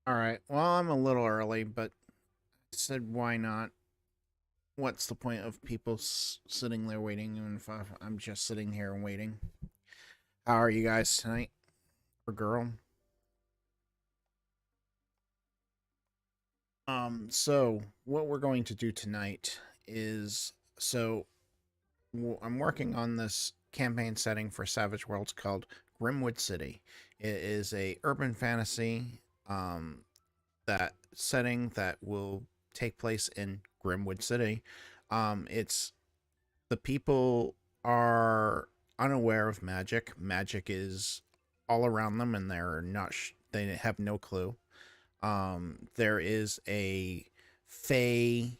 All right. Well, I'm a little early, but I said why not? What's the point of people sitting there waiting, even if I'm just sitting here and waiting? How are you guys tonight? Or girl? So what we're going to do tonight is I'm working on this campaign setting for Savage Worlds called Grimwood City. It is a urban fantasy um that setting that will take place in Grimwood City. It's the people are unaware of magic. Magic is all around them, and they're not. They have no clue. There is a Fae.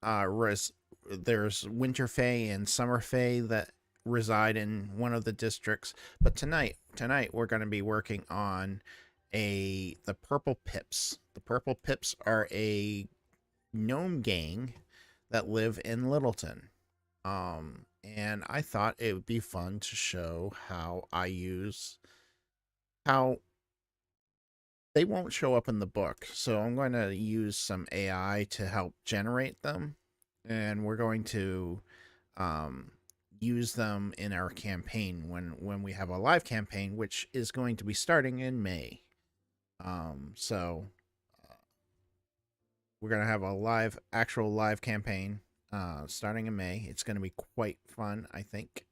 There's Winter Fae and Summer Fae that reside in one of the districts. But tonight we're going to be working on the Purple Pips. The Purple Pips are a gnome gang that live in Littleton. And I thought it would be fun to show how they won't show up in the book. So I'm going to use some AI to help generate them, and we're going to um, use them in our campaign when we have a live campaign, which is going to be starting in May. So we're gonna have a actual live campaign starting in May. It's gonna be quite fun, I think.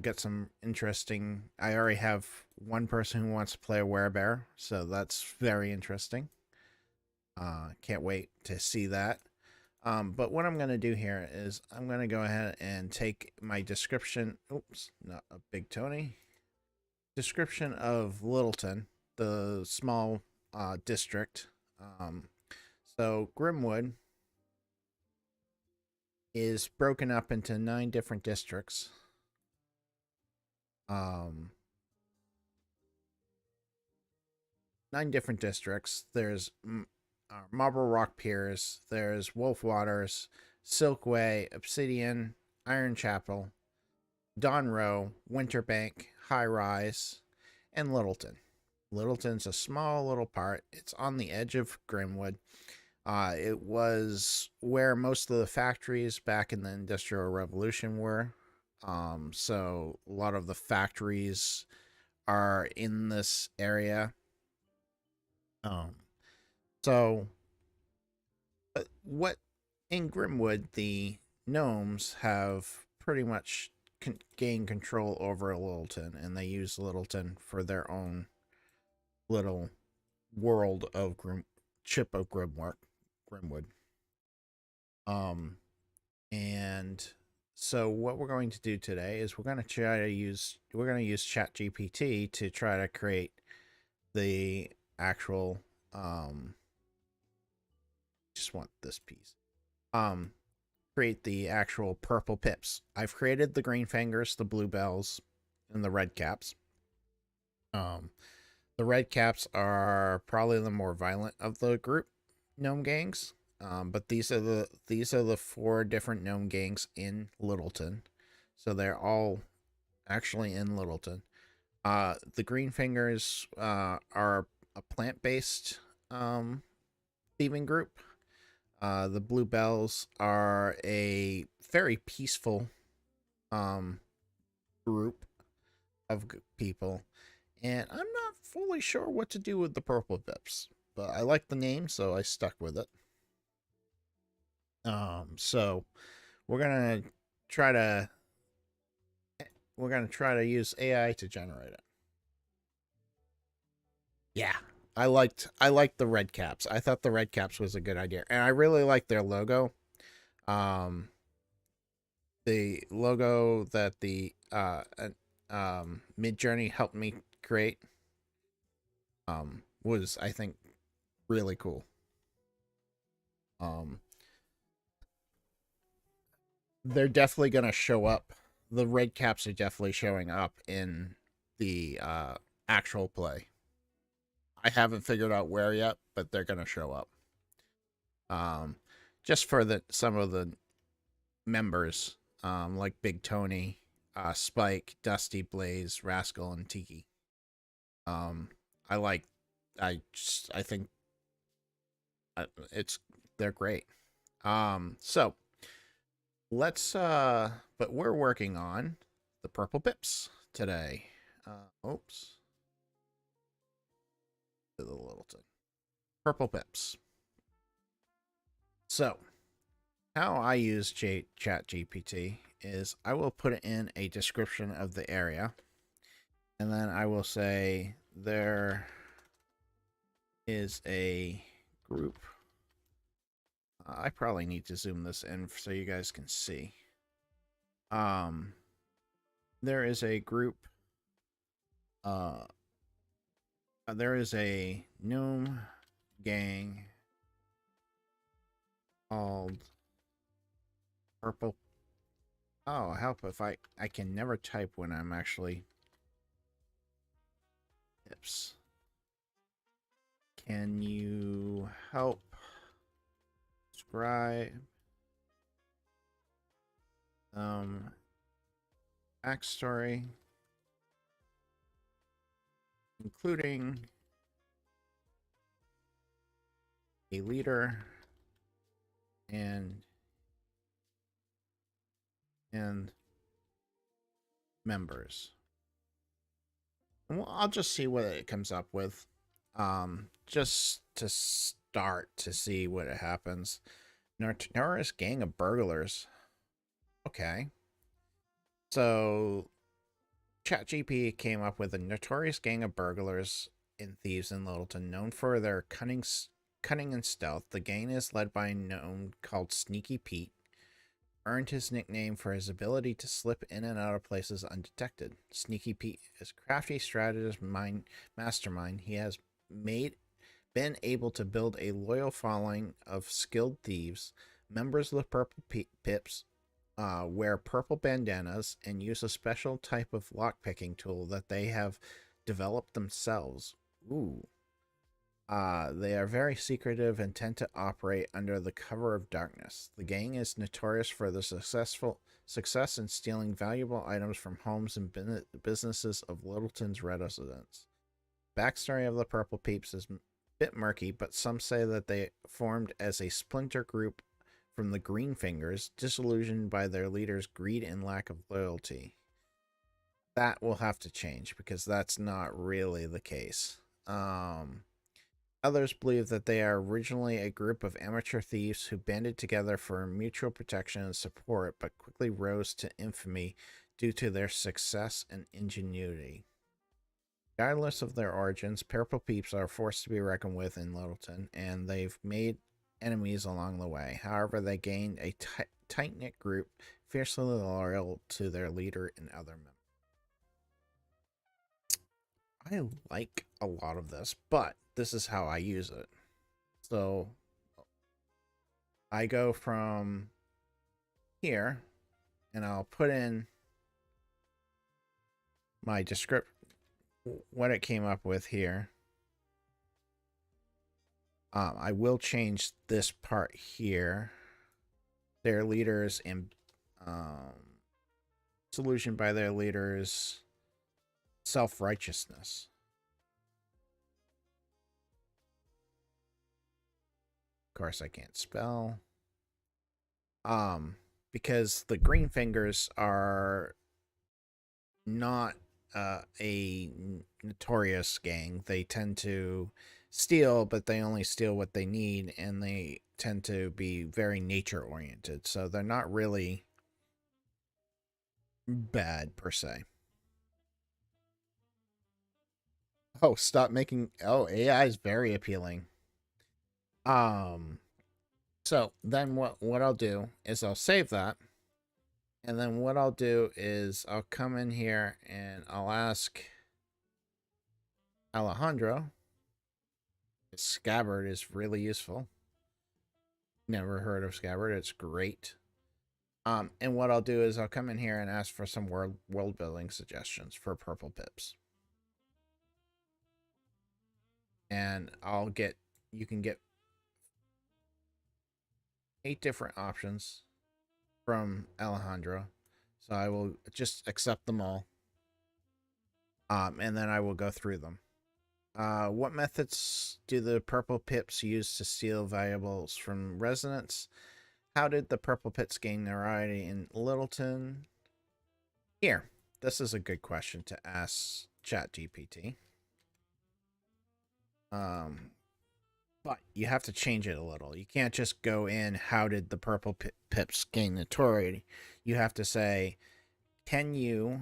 Get some interesting. I already have one person who wants to play a werebear, so that's very interesting. Can't wait to see that. But what I'm gonna do here is I'm gonna go ahead and take my description. Oops, not a big Tony. Description of Littleton, the small district. So Grimwood is broken up into 9 different districts. Um, 9 different districts. There's Marble Rock Piers. There's Wolf Waters, Silkway, Obsidian, Iron Chapel, Dawn Row, Winterbank, High Rise, and Littleton. Littleton's a small little part. It's on the edge of Grimwood. It was where most of the factories back in the Industrial Revolution were. So a lot of the factories are in this area. Um, so what in Grimwood, the gnomes have pretty much gained control over Littleton, and they use Littleton for their own little world of chip of Grimwood. Um, and so what we're going to do today is we're going to use ChatGPT to try to create the actual just want this piece. Create the actual purple pips. I've created the green fingers, the bluebells, and the red caps. The red caps are probably the more violent of the group gnome gangs. But these are the four different gnome gangs in Littleton. So they're all actually in Littleton. The green fingers are a plant-based thieving group. The bluebells are a very peaceful group of people, and I'm not fully sure what to do with the purple pips, but I like the name, so I stuck with it. So we're gonna try to use AI to generate it. Yeah, I liked the red caps. I thought the red caps was a good idea, and I really like their logo. The logo that the Midjourney helped me create was, I think, really cool. They're definitely gonna show up. The red caps are definitely showing up in the actual play. I haven't figured out where yet, but they're gonna show up. Just for some of the members, like Big Tony, Spike, Dusty, Blaze, Rascal, and Tiki. I like. I think they're great. So let's but we're working on the purple pips today. Oops. The Littleton. Purple pips. So how I use ChatGPT is I will put in a description of the area, and then I will say there is a group. I probably need to zoom this in so you guys can see. There is a group. There is a gnome gang called Purple. Oh, help if I can never type when I'm actually. Tips. Can you help describe backstory, including a leader and members? Well, I'll just see what it comes up with. Just to start to see what it happens. Notorious gang of burglars. Okay. So ChatGPT came up with a notorious gang of burglars and thieves in Littleton, known for their cunning and stealth. The gang is led by a gnome called Sneaky Pete. Earned his nickname for his ability to slip in and out of places undetected. Sneaky Pete is a crafty strategist mastermind. He has been able to build a loyal following of skilled thieves. Members of the Purple Pips wear purple bandanas and use a special type of lockpicking tool that they have developed themselves. Ooh. They are very secretive and tend to operate under the cover of darkness. The gang is notorious for the success in stealing valuable items from homes and businesses of Littleton's residents. backstory of the Purple Peeps is a bit murky, but some say that they formed as a splinter group from the Green Fingers, disillusioned by their leader's greed and lack of loyalty. That will have to change because that's not really the case. Others believe that they are originally a group of amateur thieves who banded together for mutual protection and support, but quickly rose to infamy due to their success and ingenuity. Regardless of their origins, Purple Peeps are forced to be reckoned with in Littleton, and they've made enemies along the way. However, they gained a tight-knit group, fiercely loyal to their leader and other members. I like a lot of this, but this is how I use it. So I go from here and I'll put in my description, what it came up with here. I will change this part here. Their leaders and solution by their leaders, self-righteousness. Of course, I can't spell. Because the Green Fingers are not a notorious gang. They tend to steal, but they only steal what they need, and they tend to be very nature oriented. So they're not really bad per se. Oh, stop making. Oh, AI is very appealing. So then what I'll do is I'll save that. And then what I'll do is I'll come in here and I'll ask Alejandro. Scabbard is really useful. Never heard of Scabbard. It's great. And what I'll do is I'll come in here and ask for some world building suggestions for Purple Pips. And you can get 8 different options from Alejandro. So I will just accept them all. And then I will go through them. What methods do the Purple Pips use to steal valuables from residents? How did the Purple Pips gain notoriety in Littleton? Here, this is a good question to ask ChatGPT. But you have to change it a little. You can't just go in, how did the Purple Pips gain notoriety? You have to say, can you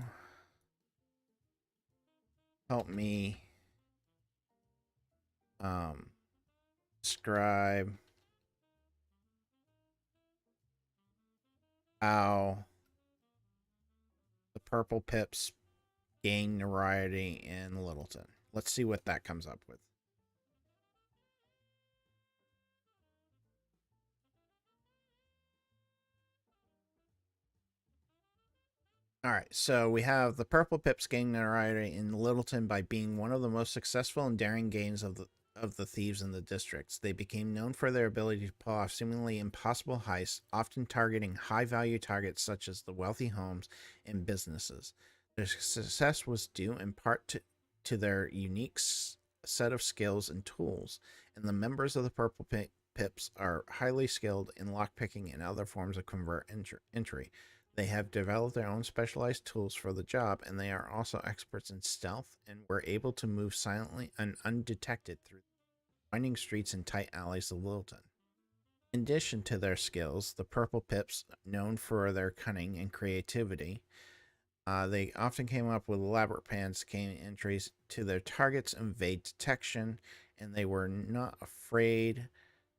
help me describe how the Purple Pips gain notoriety in Littleton? Let's see what that comes up with. All right, so we have the Purple Pips gain notoriety in Littleton by being one of the most successful and daring gangs of the thieves in the districts. They became known for their ability to pull off seemingly impossible heists, often targeting high-value targets such as the wealthy homes and businesses. Their success was due in part to their unique set of skills and tools, and the members of the Purple Pips are highly skilled in lockpicking and other forms of covert entry. They have developed their own specialized tools for the job, and they are also experts in stealth and were able to move silently and undetected through winding streets and tight alleys of Littleton. In addition to their skills, the Purple Pips, known for their cunning and creativity, they often came up with elaborate plans to gain entries to their targets and evade detection, and they were not afraid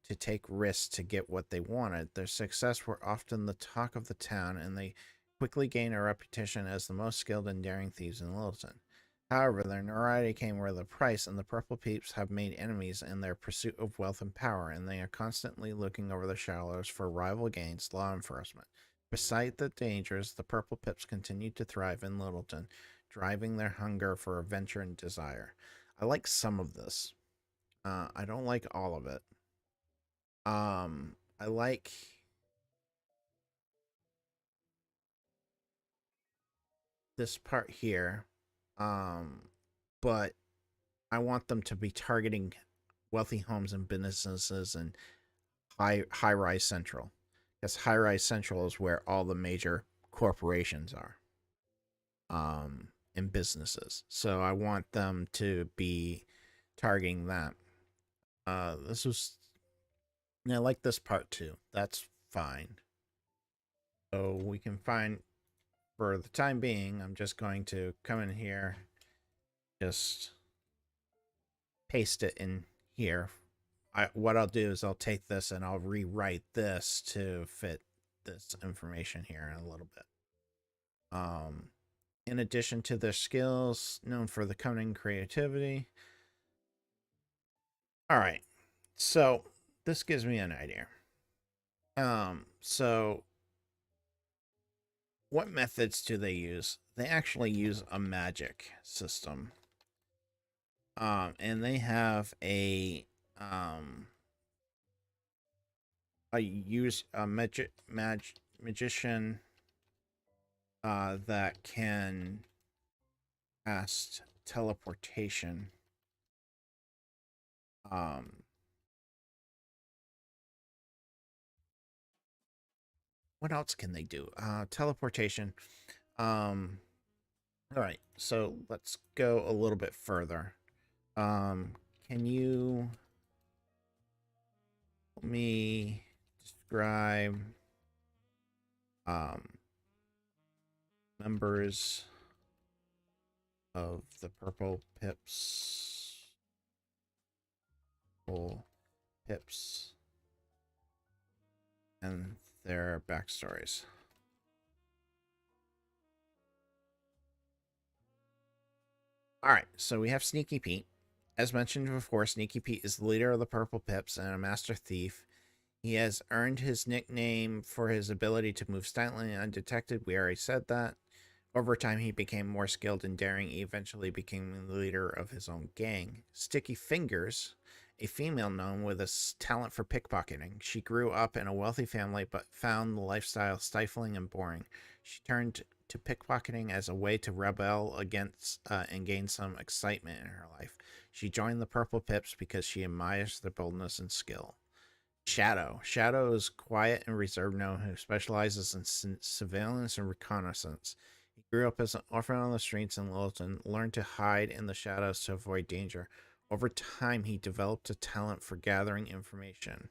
to take risks to get what they wanted. Their success were often the talk of the town, and they quickly gained a reputation as the most skilled and daring thieves in Littleton. However, their notoriety came with a price, and the Purple Peeps have made enemies in their pursuit of wealth and power, and they are constantly looking over the shoulders for rival gangs, law enforcement. Beside the dangers, the Purple Pips continued to thrive in Littleton, driving their hunger for adventure and desire. I like some of this. I don't like all of it. I like this part here. But I want them to be targeting wealthy homes and businesses and high rise central, because high rise central is where all the major corporations are, and businesses. So I want them to be targeting that. This was I like this part too. That's fine. So we can find, for the time being, I'm just going to come in here, just paste it in here. What I'll do is I'll take this and I'll rewrite this to fit this information here in a little bit. In addition to their skills, known for the cunning creativity. All right, so this gives me an idea. So what methods do they use? They actually use a magic system. And they have a magician that can cast teleportation. What else can they do? Teleportation. All right, so let's go a little bit further. Can you let me describe members of the Purple Pips? Pips and their backstories. All right, so we have Sneaky Pete. As mentioned before, Sneaky Pete is the leader of the Purple Pips and a master thief. He has earned his nickname for his ability to move silently and undetected. We already said that. Over time, he became more skilled and daring. He eventually became the leader of his own gang. Sticky Fingers, a female known with a talent for pickpocketing. She grew up in a wealthy family but found the lifestyle stifling and boring. She turned to pickpocketing as a way to rebel against and gain some excitement in her life. She joined the Purple Pips because she admires their boldness and skill. Shadow. Shadow is quiet and reserved gnome who specializes in surveillance and reconnaissance. He grew up as an orphan on the streets in Littleton, learned to hide in the shadows to avoid danger. Over time, he developed a talent for gathering information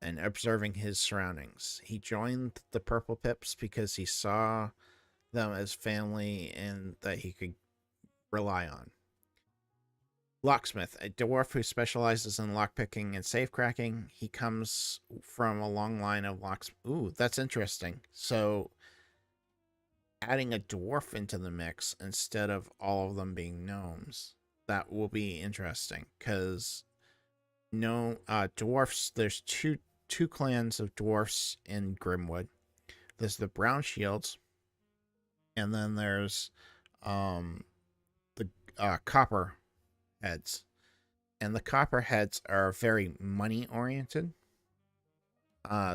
and observing his surroundings. He joined the Purple Pips because he saw them as family and that he could rely on. Locksmith, a dwarf who specializes in lockpicking and safecracking. He comes from a long line of locks. Ooh, that's interesting. So, adding a dwarf into the mix instead of all of them being gnomes, that will be interesting, because dwarfs. There's two clans of dwarfs in Grimwood. There's the Brown Shields, and then there's the Copper Heads. And the Copperheads are very money oriented.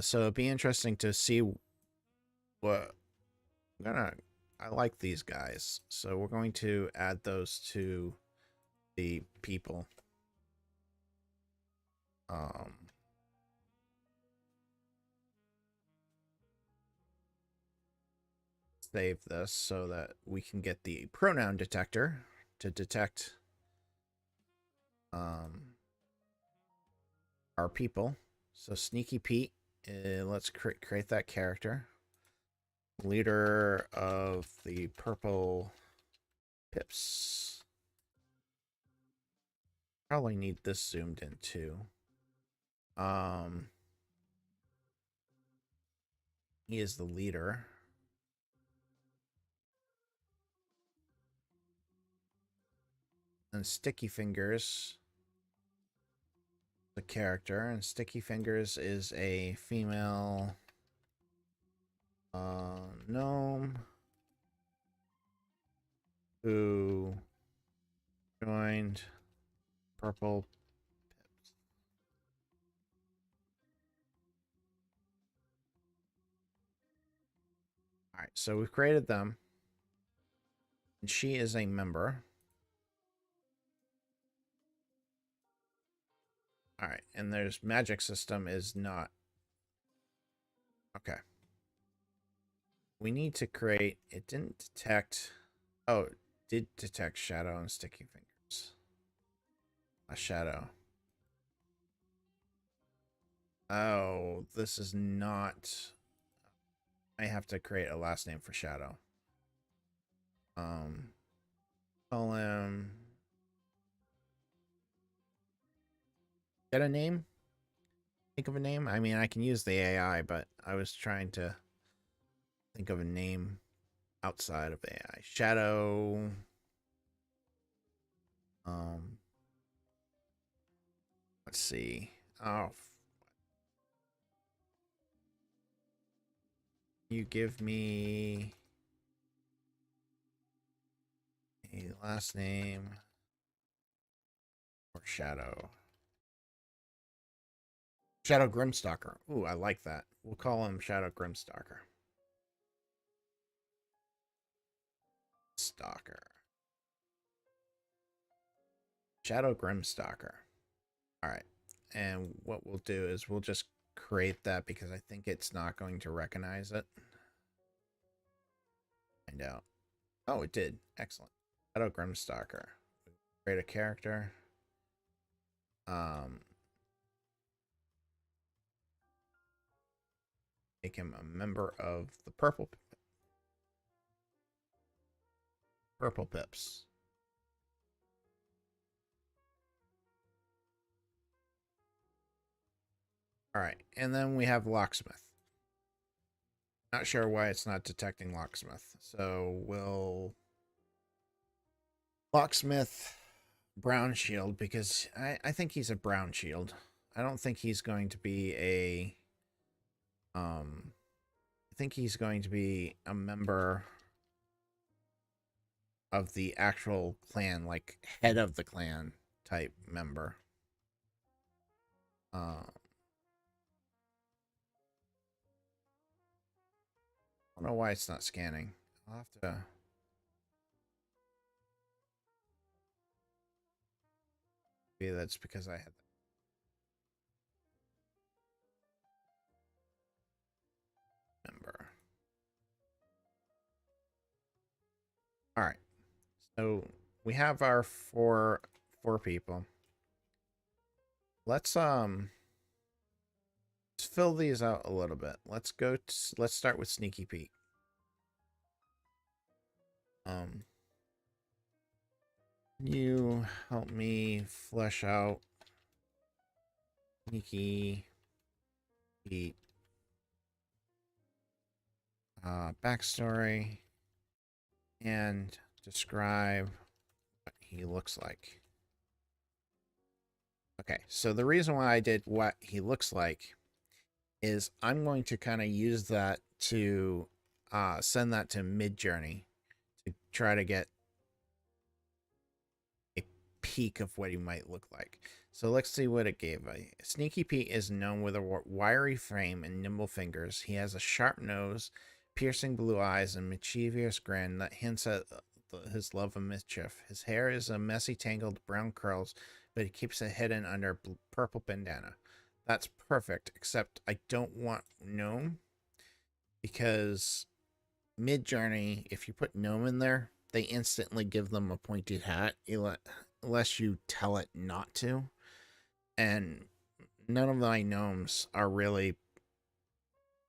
So it'd be interesting to see what I like these guys. So we're going to add those to the people. Save this so that we can get the pronoun detector to detect our people. So Sneaky Pete, let's create that character. Leader of the Purple Pips. Probably need this zoomed in too. He is the leader. And Sticky Fingers, the character, and Sticky Fingers is a female gnome who joined Purple Pips. Alright, so we've created them. And she is a member. All right, and there's magic system is not. Okay. We need to create, it didn't detect, oh, it did detect shadow and sticky fingers. A shadow. Oh, this is not, I have to create a last name for shadow. Call him, get a name? Think of a name? I mean, I can use the AI, but I was trying to think of a name outside of AI. Shadow. Um, let's see. Oh, you give me a last name for Shadow. Shadow Grimstalker. Ooh, I like that. We'll call him Shadow Grimstalker. Stalker. Shadow Grimstalker. All right. And what we'll do is we'll just create that because I think it's not going to recognize it. Find out. Oh, it did. Excellent. Shadow Grimstalker. Create a character. Um, make him a member of the Purple Pips. All right, and then we have Locksmith. Not sure why it's not detecting Locksmith. So we'll Locksmith Brown Shield because I think he's a Brown Shield. I don't think he's going to be a I think he's going to be a member of the actual clan, like head of the clan type member. I don't know why it's not scanning. I'll have to. Maybe that's because I had that member. All right. So we have our four people. Let's fill these out a little bit. Let's go. Let's start with Sneaky Pete. You help me flesh out Sneaky Pete backstory and describe what he looks like. Okay, so the reason why I did what he looks like is I'm going to kind of use that to send that to Midjourney to try to get a peek of what he might look like. So let's see what it gave. Sneaky Pete is known with a wiry frame and nimble fingers. He has a sharp nose, piercing blue eyes, and mischievous grin that hints at his love of mischief. His hair is a messy, tangled brown curls, but he keeps it hidden under a purple bandana. That's perfect, except I don't want gnome because Midjourney, if you put gnome in there, they instantly give them a pointed hat unless you tell it not to. And none of my gnomes are really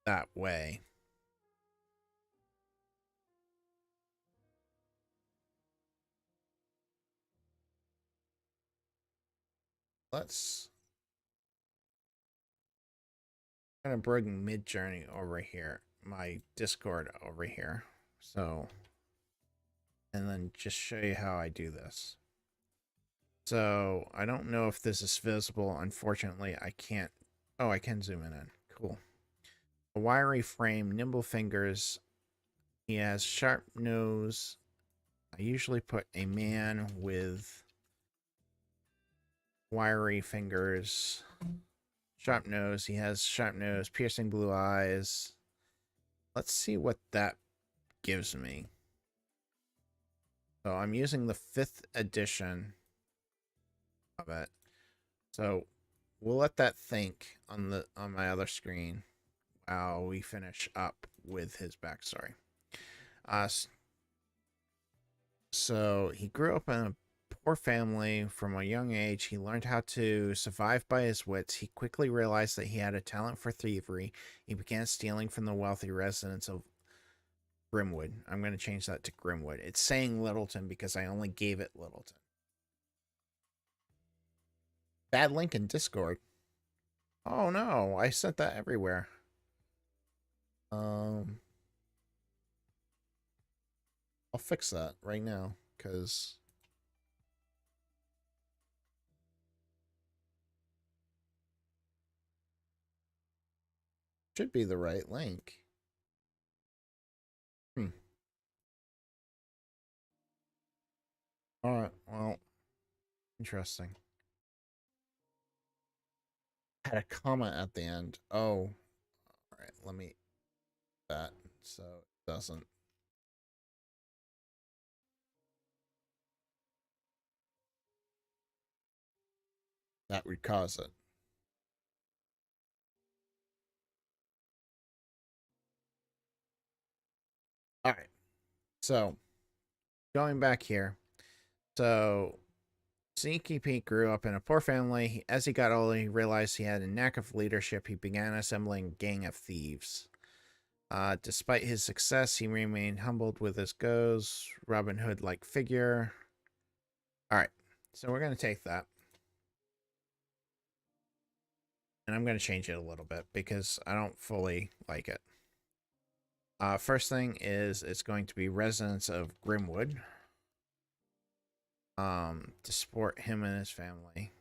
that way. Let's kind of bring Midjourney over here, my Discord over here. So, and then just show you how I do this. So I don't know if this is visible. Unfortunately, I can't. Oh, I can zoom in. Cool. A wiry frame, nimble fingers. He has sharp nose. I usually put a man with wiry fingers, sharp nose. He has sharp nose, piercing blue eyes. Let's see what that gives me. So I'm using the 5th edition of it. So we'll let that think on my other screen while we finish up with his backstory. Uh, so he grew up in a poor family from a young age. He learned how to survive by his wits. He quickly realized that he had a talent for thievery. He began stealing from the wealthy residents of Grimwood. I'm going to change that to Grimwood. It's saying Littleton because I only gave it Littleton. Bad link in Discord. Oh no, I sent that everywhere. Um, I'll fix that right now because it should be the right link. Hmm. All right. Well, interesting. Had a comma at the end. Oh, all right. Let me that so it doesn't. That would cause it. All right. So going back here. So Sneaky Pete grew up in a poor family. As he got older, he realized he had a knack of leadership. He began assembling a gang of thieves. Despite his success, he remained humbled with his goes, Robin Hood like figure. All right, so we're going to take that. And I'm going to change it a little bit because I don't fully like it. First thing is it's going to be residents of Grimwood. To support him and his family.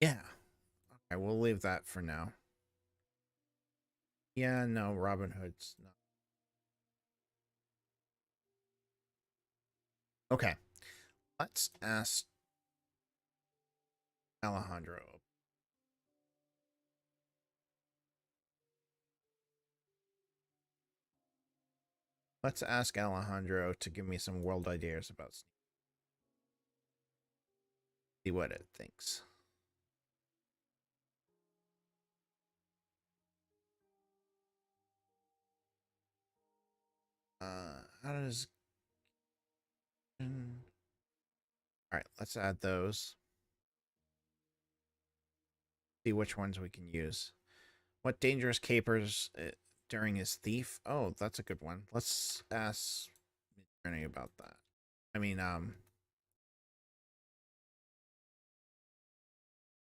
Yeah. Okay, we'll leave that for now. Yeah, no, Robin Hood's not. Okay, let's ask Alejandro. Let's ask Alejandro to give me some world ideas about see what it thinks. How does all right, let's add those. See which ones we can use. What dangerous capers during his thief? Oh, that's a good one. Let's ask Journey about that. I mean,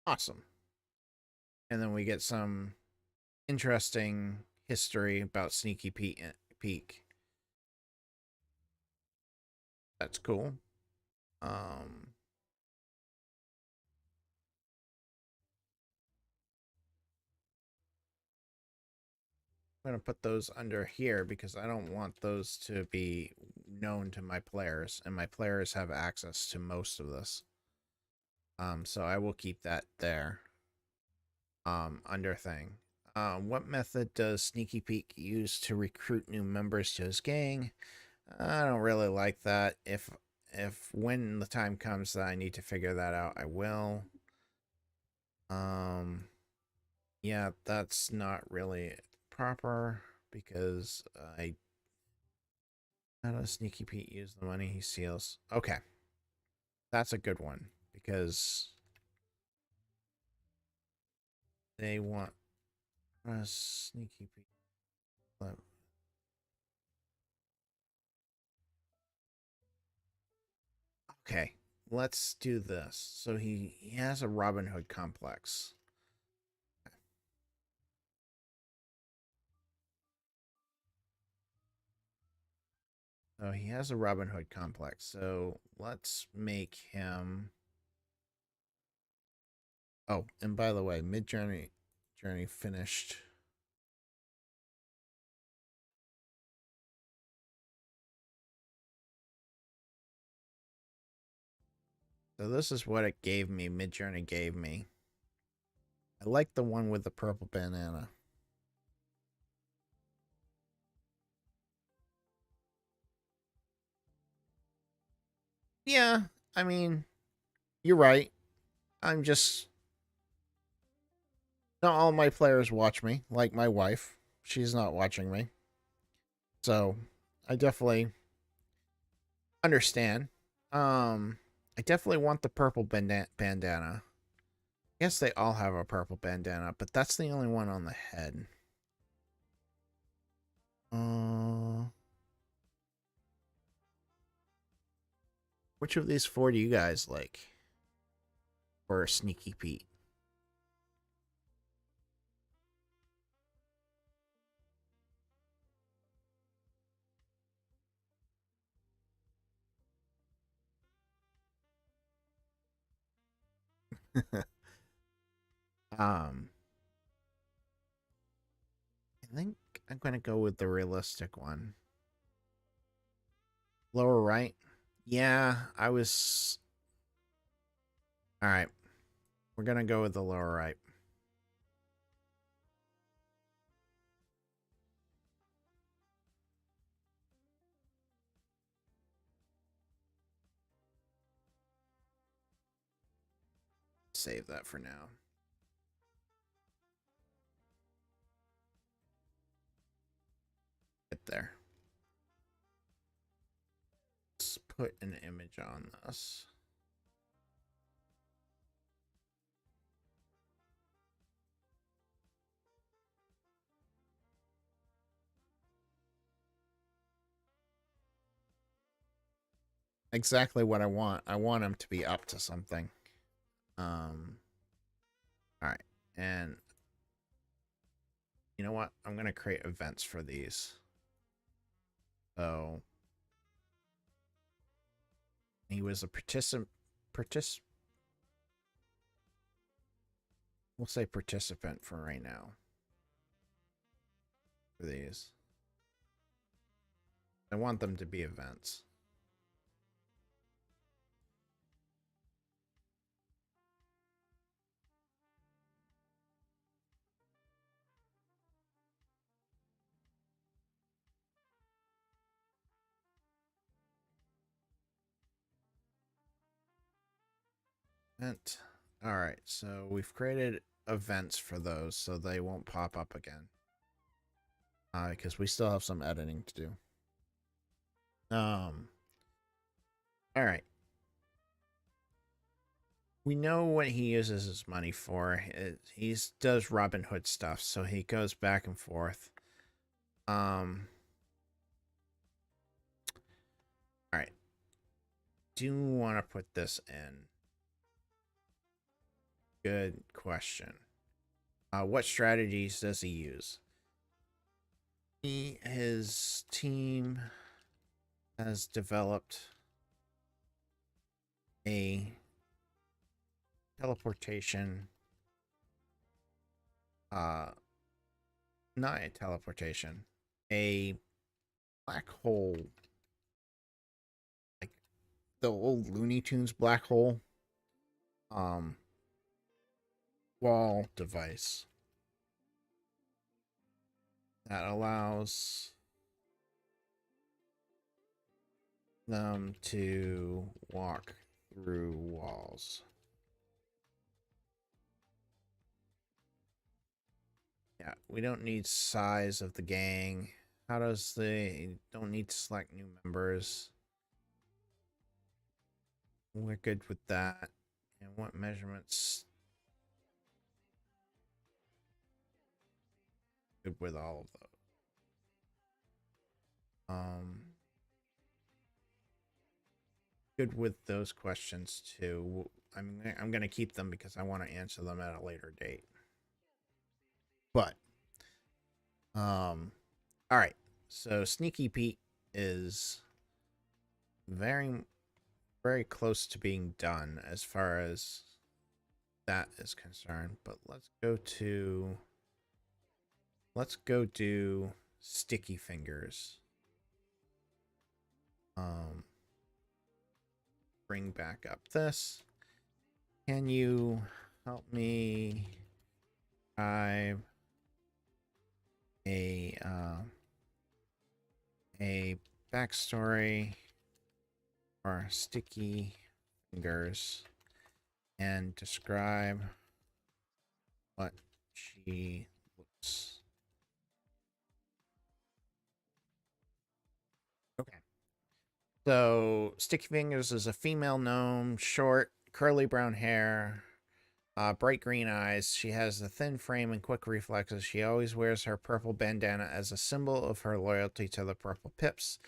awesome. And then we get some interesting history about Sneaky Pete. Peak. That's cool. Um, I'm going to put those under here because I don't want those to be known to my players, and my players have access to most of this. So I will keep that there. Under thing. What method does Sneaky Pete use to recruit new members to his gang? I don't really like that. If when the time comes that I need to figure that out, I will. Um, yeah, that's not really proper because I how does Sneaky Pete use the money he steals? Okay, that's a good one because they want Sneaky Pete. Okay, let's do this. So he has a Robin Hood complex. So he has a Robin Hood complex. So let's make him. Oh, and by the way, Mid Journey finished. So this is what it gave me. Mid Journey gave me. I like the one with the purple banana. Yeah, I mean, you're right. I'm just not all my players watch me, like my wife. She's not watching me. So I definitely understand. I definitely want the purple bandana. I guess they all have a purple bandana, but that's the only one on the head. Uh, which of these four do you guys like for Sneaky Pete? um, I think I'm gonna go with the realistic one. Lower right. Yeah, I was. All right, we're gonna go with the lower right. Save that for now. Get there. Let's put an image on this. Exactly what I want. I want him to be up to something. All right, and you know what? I'm gonna create events for these. So he was a participant. We'll say participant for right now. For these, I want them to be events. Event. All right, so we've created events for those, so they won't pop up again. Because we still have some editing to do. All right. We know what he uses his money for. He does Robin Hood stuff, so he goes back and forth. All right. Do want to put this in? Good question. What strategies does he use? His team has developed a teleportation. Uh, Not a teleportation. A black hole, like the old Looney Tunes black hole. Um, Wall device that allows them to walk through walls. Yeah, we don't need size of the gang. How does the don't need to select new members? We're good with that. And what measurements? Good with all of those. Good with those questions too. I'm gonna keep them because I want to answer them at a later date. But all right. So Sneaky Pete is very very close to being done as far as that is concerned. But let's go do Sticky Fingers. Bring back up this. Can you help me drive a backstory or sticky fingers and describe what she looks. Okay. So, Sticky Fingers is a female gnome, short, curly brown hair, bright green eyes. She has a thin frame and quick reflexes. She always wears her purple bandana as a symbol of her loyalty to the Purple Pips.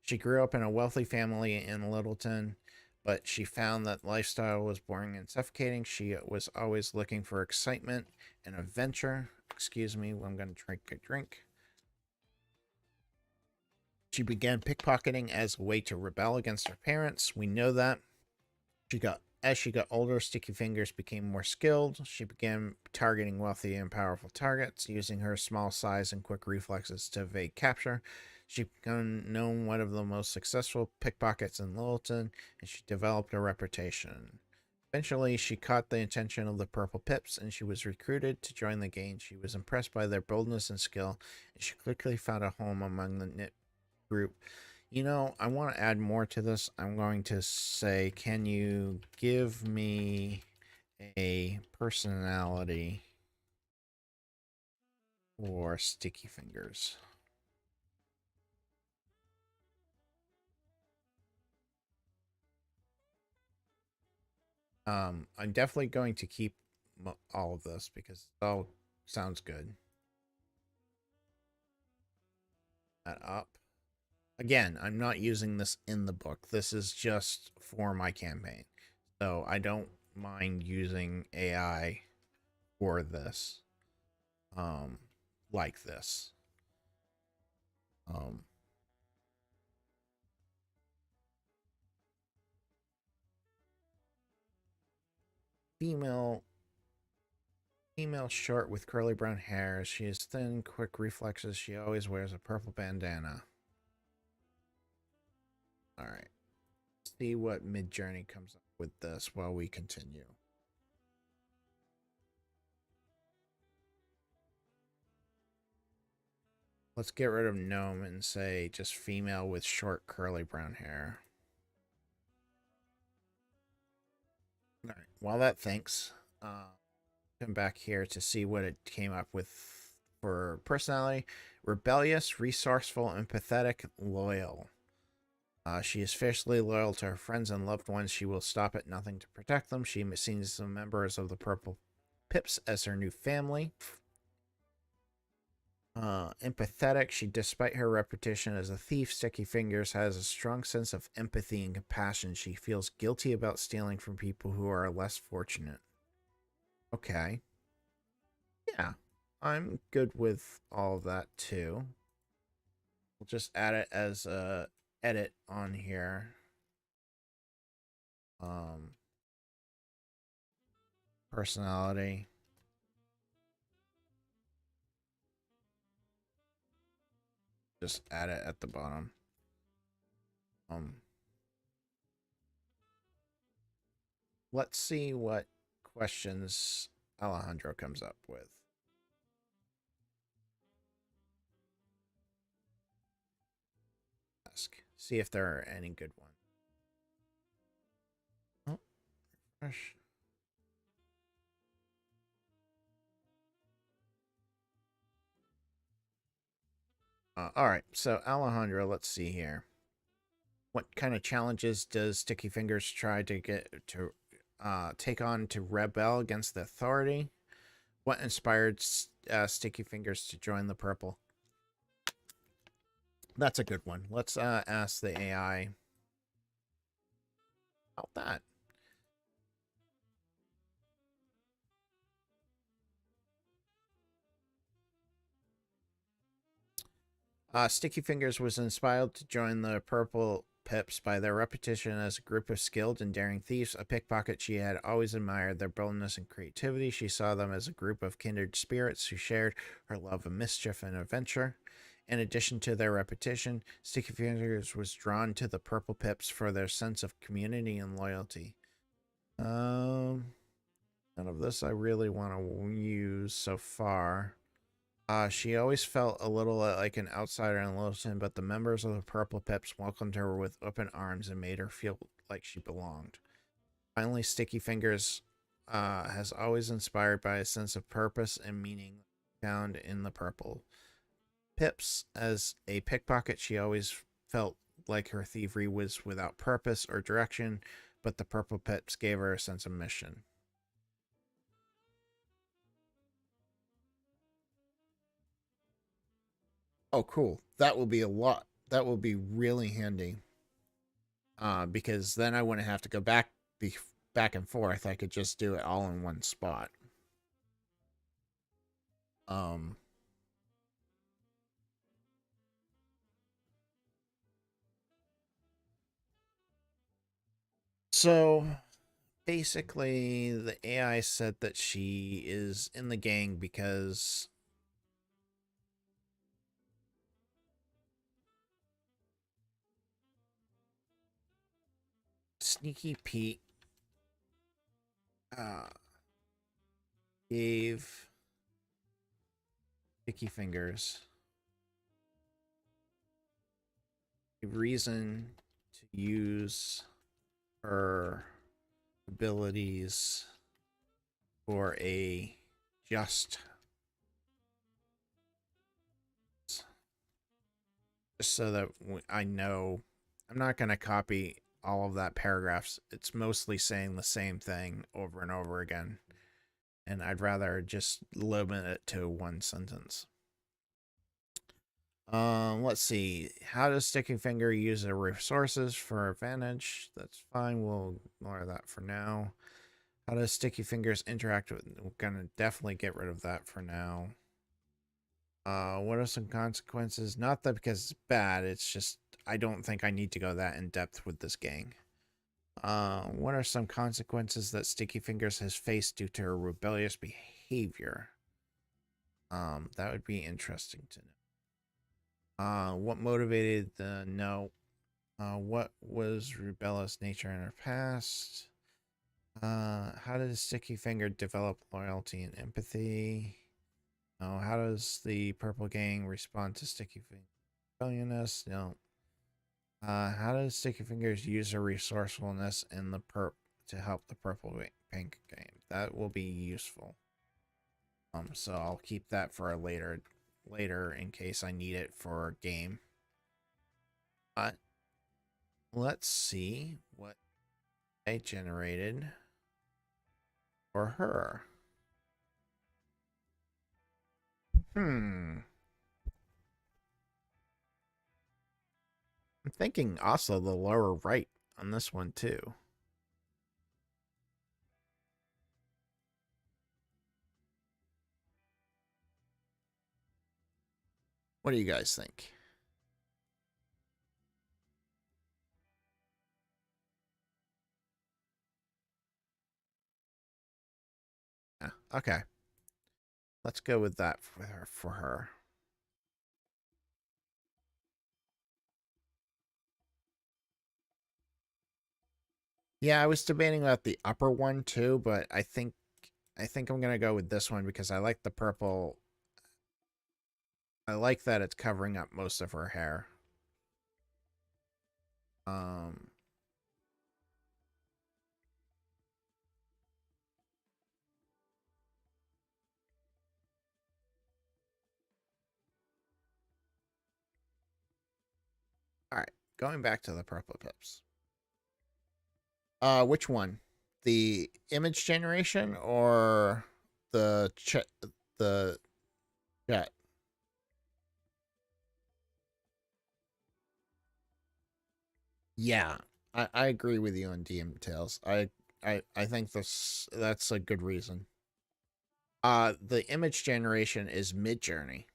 She grew up in a wealthy family in Littleton, but she found that lifestyle was boring and suffocating. She was always looking for excitement and adventure. Excuse me, I'm going to drink a drink. She began pickpocketing as a way to rebel against her parents. We know that. As she got older, Sticky Fingers became more skilled. She began targeting wealthy and powerful targets, using her small size and quick reflexes to evade capture. She became known one of the most successful pickpockets in Littleton, and she developed a reputation. Eventually, she caught the attention of the Purple Pips, and she was recruited to join the gang. She was impressed by their boldness and skill, and she quickly found a home among the knit group. You know, I want to add more to this. I'm going to say, can you give me a personality for Sticky Fingers? I'm definitely going to keep all of this because it all sounds good. That up. Again, I'm not using this in the book. This is just for my campaign. So I don't mind using AI for this. Like this. Um, female Female short with curly brown hair. She has thin, quick reflexes. She always wears a purple bandana. Alright. See what Midjourney comes up with this while we continue. Let's get rid of gnome and say just female with short, curly brown hair. Alright. While that thinks, come back here to see what it came up with for personality. Rebellious, resourceful, empathetic, loyal. She is fiercely loyal to her friends and loved ones. She will stop at nothing to protect them. She sees some members of the Purple Pips as her new family. Empathetic. Despite her reputation as a thief, Sticky Fingers has a strong sense of empathy and compassion. She feels guilty about stealing from people who are less fortunate. Okay. Yeah, I'm good with all of that too. We'll just add it as a edit on here. Personality. Just add it at the bottom. Let's see what questions Alejandro comes up with. Ask. See if there are any good ones. Oh, fresh. All right, so Alejandro, let's see here. What kind of challenges does Sticky Fingers try to get to take on to rebel against the authority? What inspired Sticky Fingers to join the Purple? That's a good one. Let's ask the AI about that. Sticky Fingers was inspired to join the Purple Pips by their reputation as a group of skilled and daring thieves. A pickpocket, she had always admired their boldness and creativity. She saw them as a group of kindred spirits who shared her love of mischief and adventure. In addition to their reputation, Sticky Fingers was drawn to the Purple Pips for their sense of community and loyalty. None of this I really want to use so far. She always felt a little like an outsider in Littleton, but the members of the Purple Pips welcomed her with open arms and made her feel like she belonged. Finally, Sticky Fingers has always inspired by a sense of purpose and meaning found in the Purple Pips. As a pickpocket, she always felt like her thievery was without purpose or direction, but the Purple Pips gave her a sense of mission. Oh, cool. That will be a lot. That will be really handy. Because then I wouldn't have to go back and forth. I could just do it all in one spot. Um, so basically, the AI said that she is in the gang because Sneaky Pete uh, gave Sticky Fingers a reason to use her abilities for a just so that I know I'm not going to copy all of that paragraphs. It's mostly saying the same thing over and over again. And I'd rather just limit it to one sentence. Let's see. How does Sticky Finger use the resources for advantage? That's fine. We'll ignore that for now. How does Sticky Fingers interact with? We're gonna definitely get rid of that for now. What are some consequences? Not that because it's bad, it's just I don't think I need to go that in depth with this gang. What are some consequences that Sticky Fingers has faced due to her rebellious behavior? That would be interesting to know. What motivated the no? What was rebellious nature in her past? How did Sticky Finger develop loyalty and empathy? No. How does the Purple Gang respond to Sticky Finger rebelliousness? No. How does Sticky Fingers use her resourcefulness in the to help the Purple Pink game? That will be useful. So I'll keep that for a later in case I need it for a game. Let's see what I generated for her. I'm thinking also the lower right on this one too. What do you guys think? Yeah, okay. Let's go with that for her. Yeah, I was debating about the upper one too, but I think I'm gonna go with this one because I like the purple. I like that it's covering up most of her hair. Um, all right, going back to the purple pips. Which one? The image generation or the the chat? Yeah, I agree with you on DM Tails. I think that's a good reason. The image generation is mid journey.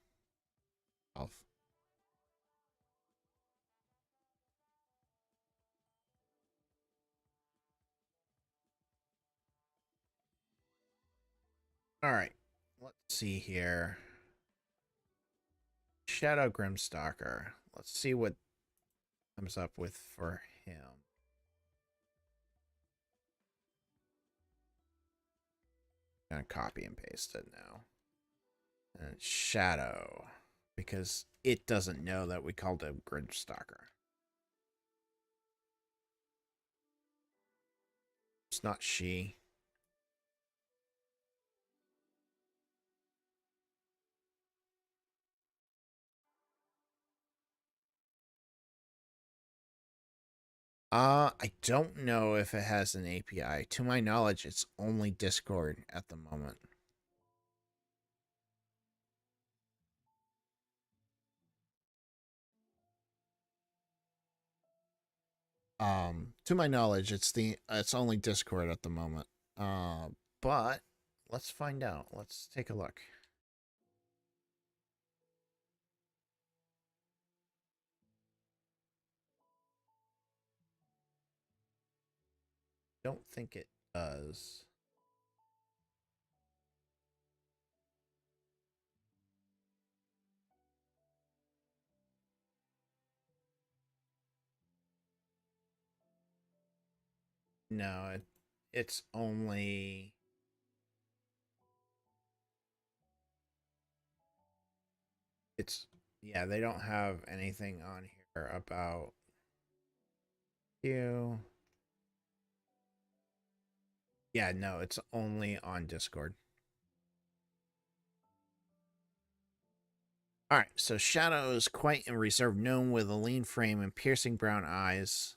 All right, let's see here. Shadow Grimstalker. Let's see what comes up with for him. I'm gonna copy and paste it now. And shadow, because it doesn't know that we called him Grimstalker. It's not she. I don't know if it has an API. To my knowledge, it's only Discord at the moment. To my knowledge, it's only Discord at the moment. But let's find out. Let's take a look. Don't think it does. No, it's only it's yeah, they don't have anything on here about you. Yeah, no, it's only on Discord. All right, so Shadow is quite a reserved gnome with a lean frame and piercing brown eyes.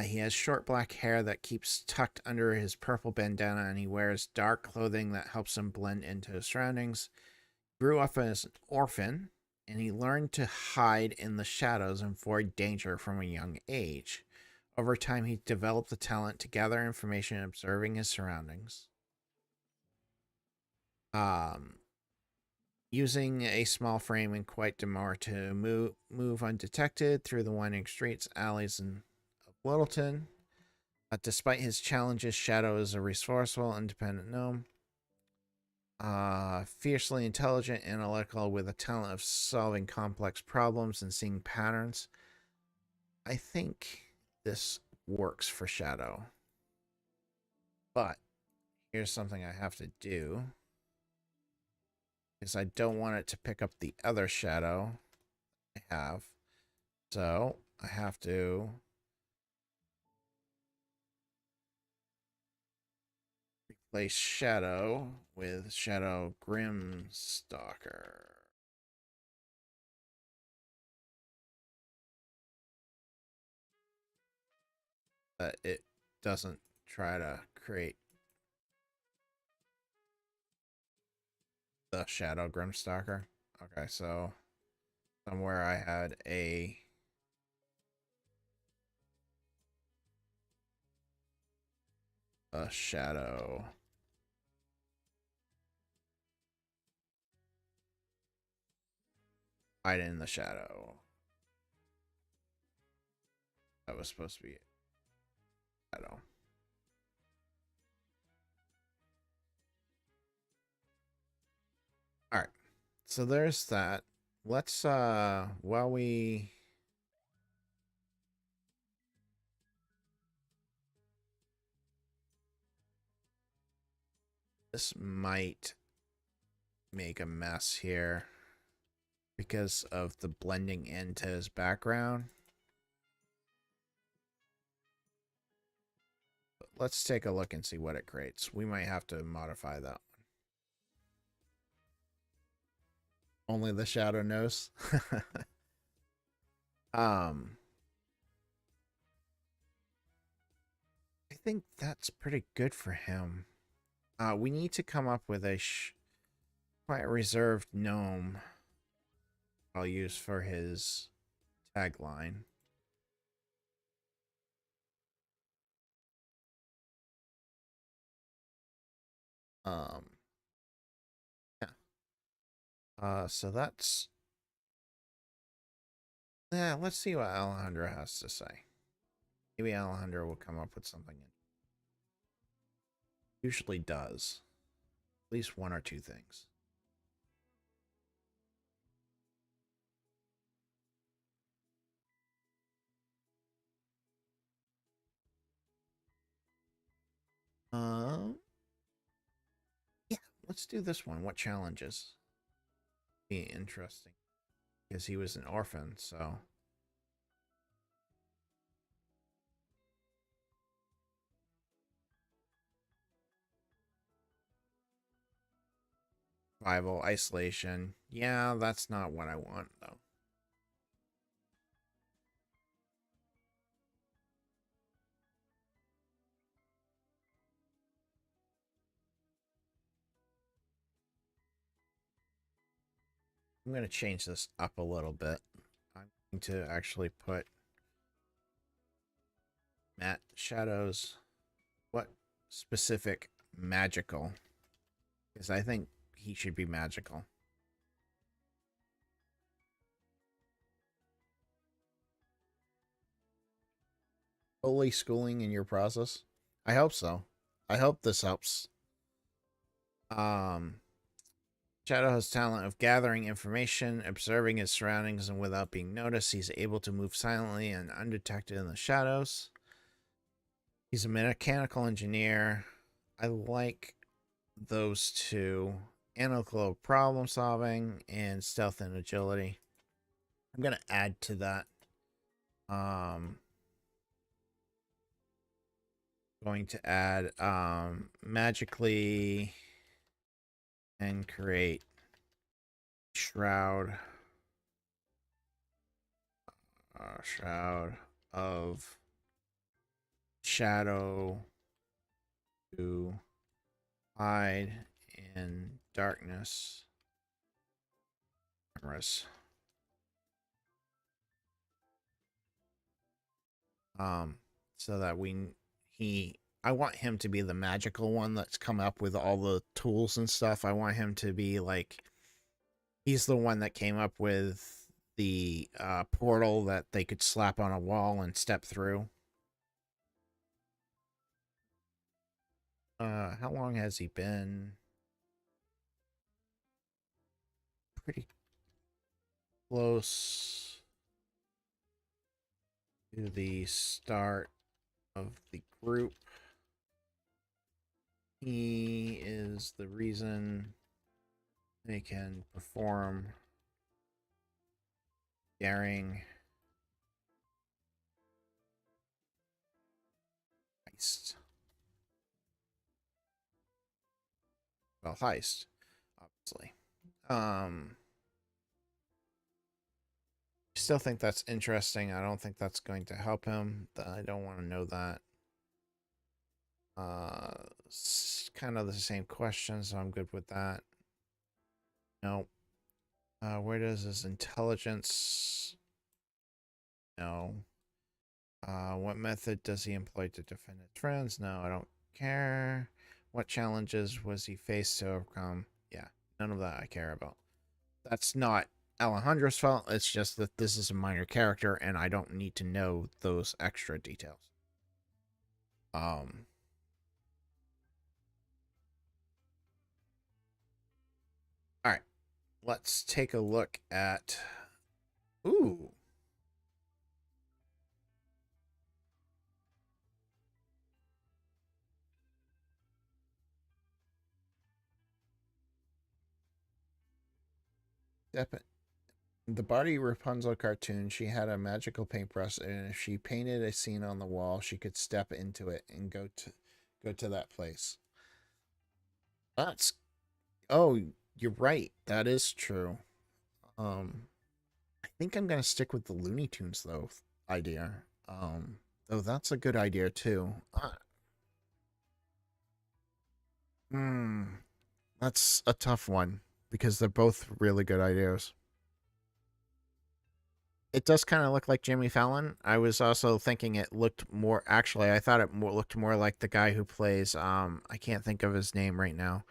He has short black hair that keeps tucked under his purple bandana, and he wears dark clothing that helps him blend into his surroundings. Grew up as an orphan, and he learned to hide in the shadows and avoid danger from a young age. Over time, he developed the talent to gather information observing his surroundings. Um, Using a small frame and quite demure to move undetected through the winding streets, alleys, and of Littleton. Despite his challenges, Shadow is a resourceful, independent gnome. Fiercely intelligent, analytical, with a talent of solving complex problems and seeing patterns. I think this works for Shadow. But here's something I have to do. Because I don't want it to pick up the other Shadow I have. So I have to replace Shadow with Shadow Grimstalker. It doesn't try to create the Shadow Grimstalker. Okay, so somewhere I had a shadow. Hide in the shadow. That was supposed to be shadow. All right. So there's that. Let's while we this might make a mess here because of the blending into his background. But let's take a look and see what it creates. We might have to modify that one. Only the shadow knows. um I think that's pretty good for him. We need to come up with a quite reserved gnome I'll use for his tagline. Um, yeah. So that's yeah. Let's see what Alejandro has to say. Maybe Alejandro will come up with something. Usually does at least one or two things. Um, yeah. Let's do this one. What challenges? Be interesting because he was an orphan, so survival, isolation. Yeah, that's not what I want though. I'm going to change this up a little bit. I'm going to actually put matte shadows. What specific magical? Because I think he should be magical. Fully schooling in your process? I hope so. I hope this helps. Um, Shadow has talent of gathering information, observing his surroundings, and without being noticed, he's able to move silently and undetected in the shadows. He's a mechanical engineer. I like those two. Analytical problem solving and stealth and agility. I'm gonna add to that. Going to add magically and create shroud. Shroud of shadow to hide in darkness. Cameras. So that I want him to be the magical one that's come up with all the tools and stuff. I want him to be like, he's the one that came up with the portal that they could slap on a wall and step through. How long has he been? Pretty close to the start of the group. He is the reason they can perform daring heist. Well, heist, obviously. I still think that's interesting. I don't think that's going to help him. I don't want to know that. It's kind of the same question, so I'm good with that. No. Where does his intelligence? No. What method does he employ to defend his friends? No, I don't care. What challenges was he faced to overcome? Yeah, none of that I care about. That's not Alejandro's fault. It's just that this is a minor character, and I don't need to know those extra details. Um. All right, let's take a look at. Ooh. Step it. The Barbie Rapunzel cartoon, she had a magical paintbrush, and if she painted a scene on the wall, she could step into it and go to that place. That's oh, you're right. That is true. Um, I think I'm gonna stick with the Looney Tunes though idea. Though that's a good idea too. Hmm, that's a tough one because they're both really good ideas. It does kind of look like Jimmy Fallon. I was also thinking it looked more. Actually, I thought it looked more like the guy who plays. I can't think of his name right now.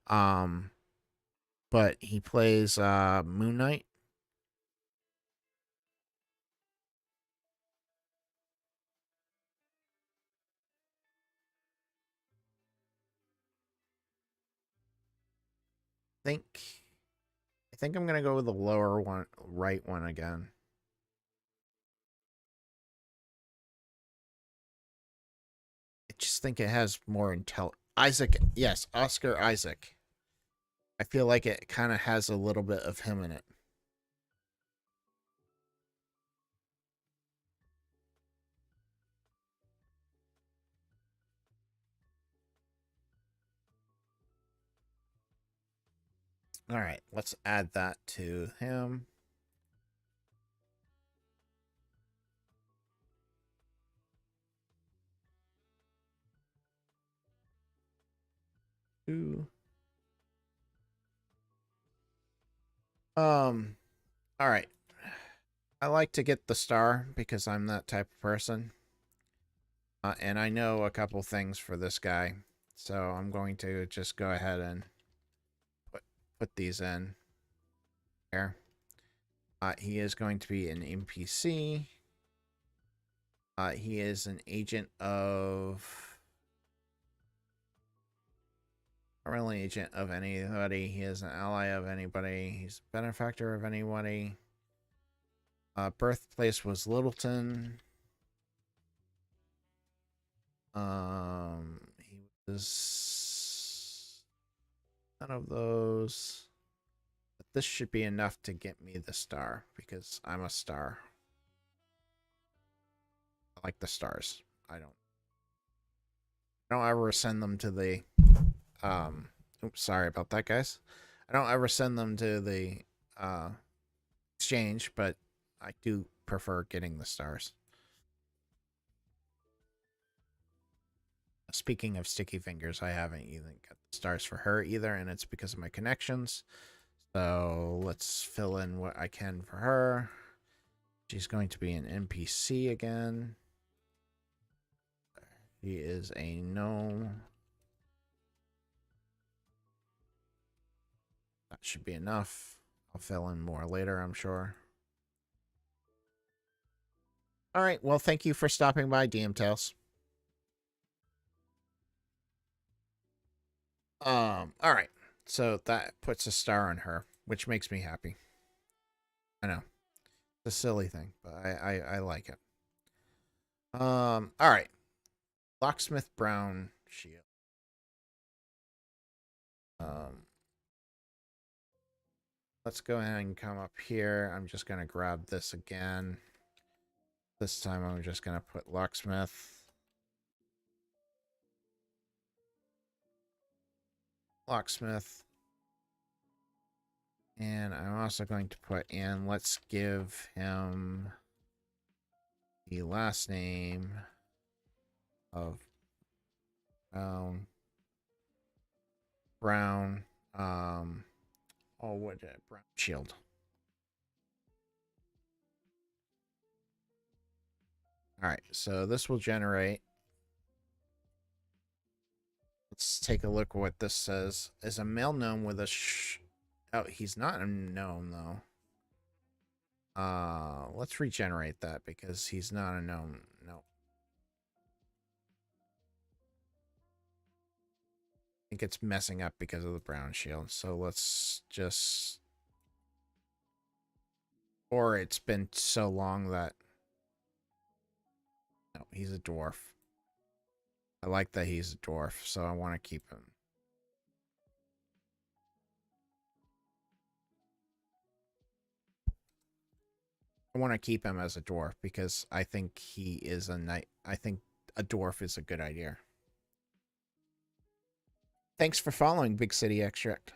Um, but he plays Moon Knight. Think. I think I'm gonna go with the lower one, right one again. I just think it has more intel. Isaac, yes, Oscar Isaac. I feel like it kind of has a little bit of him in it. All right, let's add that to him. Ooh. All right. I like to get the star because I'm that type of person. And I know a couple things for this guy. So I'm going to just go ahead and put these in here. He is going to be an NPC. He is an agent of... Not really agent of anybody. He is an ally of anybody. He's a benefactor of anybody. Birthplace was Littleton. He was none of those. But this should be enough to get me the star because I'm a star. I like the stars. I don't ever send them to the oops, sorry about that, guys. I don't ever send them to the exchange, but I do prefer getting the stars. Speaking of sticky fingers, I haven't even got the stars for her either, and it's because of my connections. So let's fill in what I can for her. She's going to be an NPC again. She is a gnome. That should be enough. I'll fill in more later, I'm sure. All right, well, thank you for stopping by, DM Tales. All right. So that puts a star on her, which makes me happy. I know. It's a silly thing, but I like it. All right. Locksmith Brown shield. Let's go ahead and come up here. I'm just gonna grab this again. This time I'm just gonna put locksmith. Locksmith. And I'm also going to put in, let's give him the last name of Brown. Oh, what did Brown Shield? All right, so this will generate. Let's take a look at what this says. Is a male gnome with a oh, he's not a gnome though. Let's regenerate that because he's not a gnome. No. I think it's messing up because of the brown shield. So let's just... Or it's been so long that... No, he's a dwarf. I like that he's a dwarf, so I want to keep him. I want to keep him as a dwarf because I think he is a knight. I think a dwarf is a good idea. Thanks for following, Big City Extract.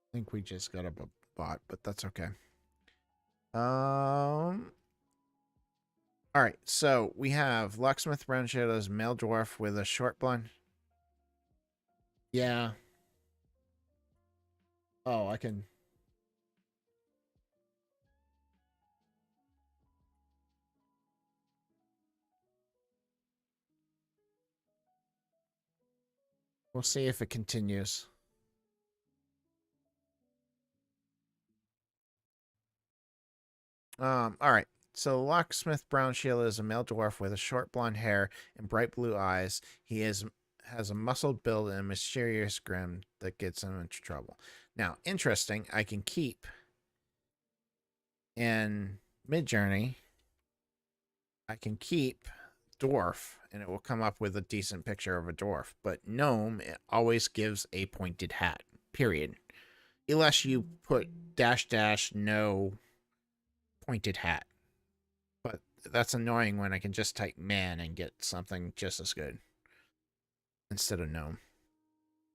I think we just got a bot, but that's okay. All right, so we have Locksmith Brown Shadows, male dwarf with a short blonde. Yeah. Oh, I can... We'll see if it continues. All right. So Locksmith Brown Shield is a male dwarf with a short blonde hair and bright blue eyes. He is has a muscled build and a mysterious grin that gets him into trouble. Now, interesting, I can keep in Midjourney, I can keep dwarf and it will come up with a decent picture of a dwarf. But gnome, it always gives a pointed hat, period. Unless you put dash dash no pointed hat. But that's annoying when I can just type man and get something just as good instead of gnome.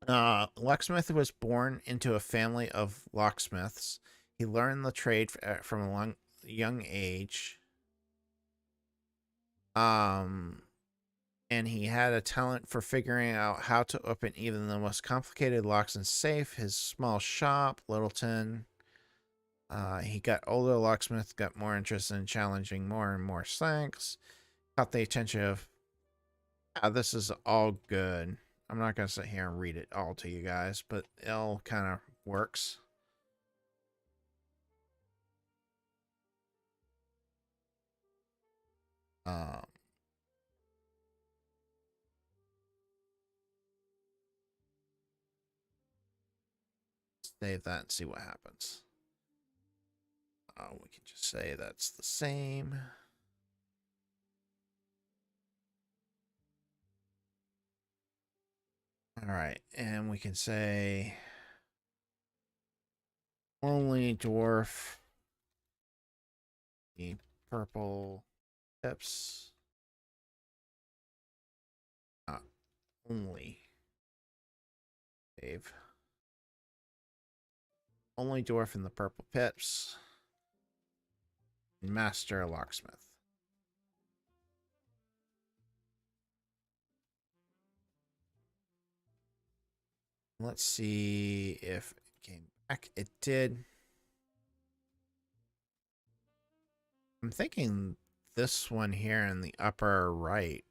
Locksmith was born into a family of locksmiths. He learned the trade from a young age. And he had a talent for figuring out how to open even the most complicated locks and safe. His small shop, Littleton. He got older. Locksmith got more interested in challenging more and more slanks. Caught the attention of. Yeah, this is all good. I'm not gonna sit here and read it all to you guys, but it all kind of works. Save that and see what happens. We can just say that's the same. All right, and we can say only dwarf the purple tips. Only save. Only dwarf in the purple pips. Master locksmith. Let's see if it came back. It did. I'm thinking this one here in the upper right.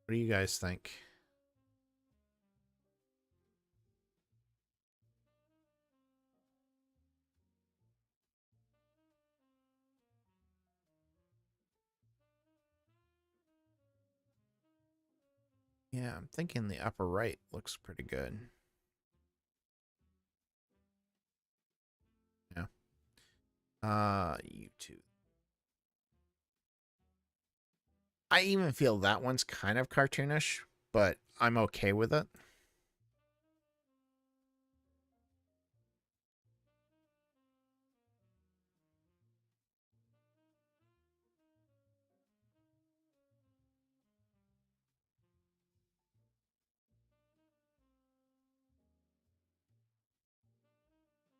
What do you guys think? Yeah, I'm thinking the upper right looks pretty good. Yeah. YouTube. I even feel that one's kind of cartoonish, but I'm okay with it.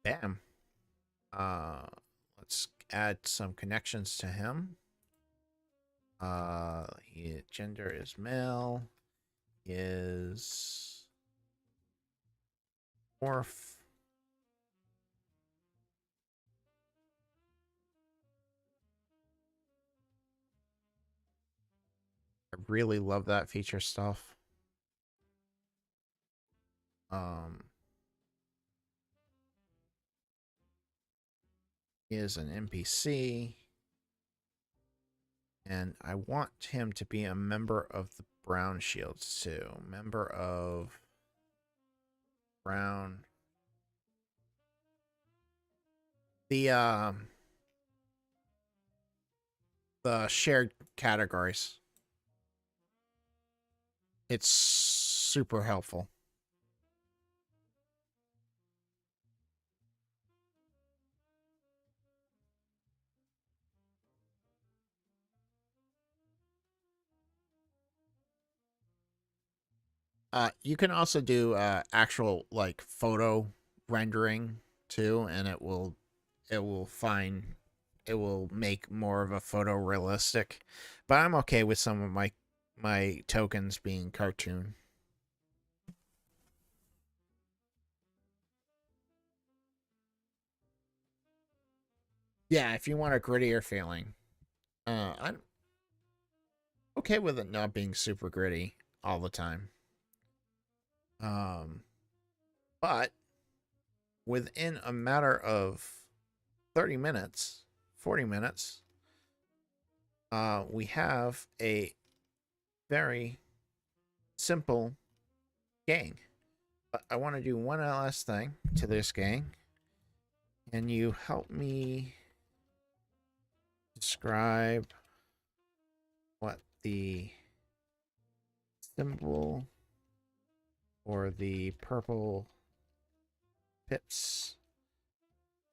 Bam. Uh, let's add some connections to him. His gender is male. Is dwarf. I really love that feature stuff. He is an NPC. And I want him to be a member of the Brown Shields too. Member of Brown. The shared categories. It's super helpful. You can also do actual like photo rendering too, and it will make more of a photorealistic. But I'm okay with some of my tokens being cartoon. Yeah, if you want a grittier feeling, I'm okay with it not being super gritty all the time. Um, but within a matter of 30 minutes, 40 minutes, we have a very simple gang. But I want to do one last thing to this gang. Can you help me describe what the symbol or the purple pips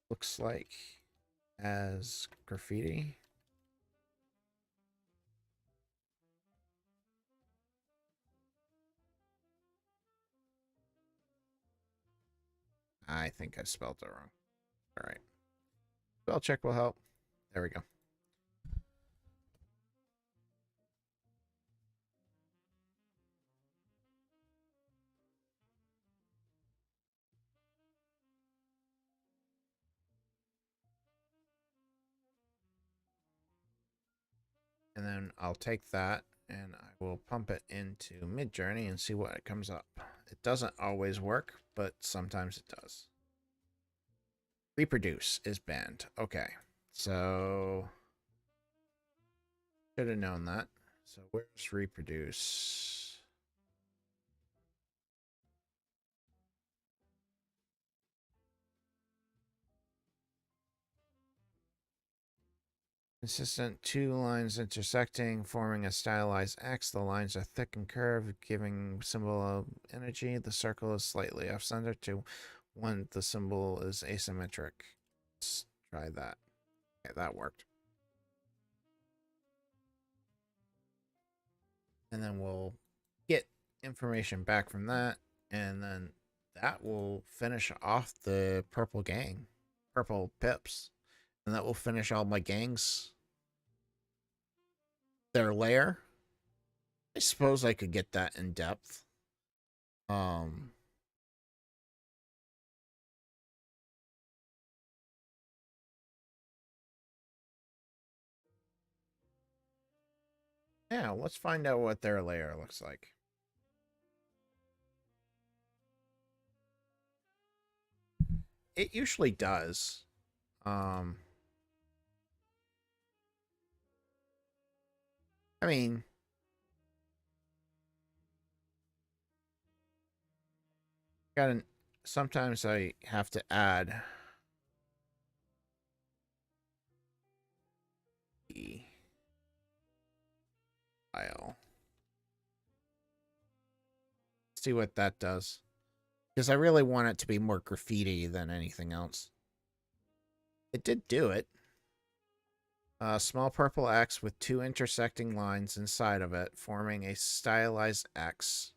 looks like as graffiti? I think I spelled it wrong. All right. Spell check will help. There we go. And then I'll take that and I will pump it into Midjourney and see what it comes up. It doesn't always work, but sometimes it does. Reproduce is banned. Okay. So should have known that. So where's reproduce? Consistent two lines intersecting, forming a stylized X. The lines are thick and curved, giving symbol of energy. The circle is slightly off center to one. The symbol is asymmetric. Let's try that. Okay, that worked. And then we'll get information back from that, and then that will finish off the purple gang, purple pips, and that will finish all my gangs. Their lair. I suppose I could get that in depth. Um, yeah, let's find out what their lair looks like. It usually does. Um, I mean, got sometimes I have to add the file. See what that does. Because I really want it to be more graffiti than anything else. It did do it. A small purple X with two intersecting lines inside of it, forming a stylized X.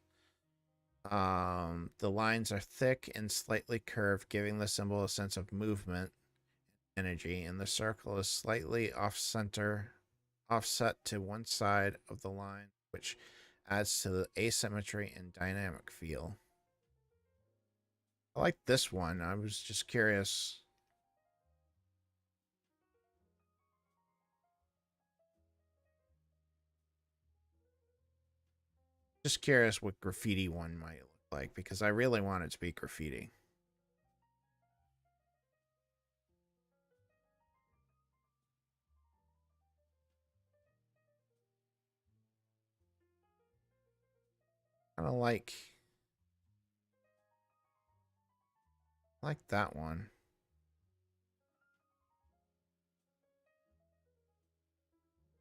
The lines are thick and slightly curved, giving the symbol a sense of movement, energy, and the circle is slightly off center, offset to one side of the line, which adds to the asymmetry and dynamic feel. I like this one. I was just curious. Just curious what graffiti one might look like, because I really want it to be graffiti. Kind of like that one.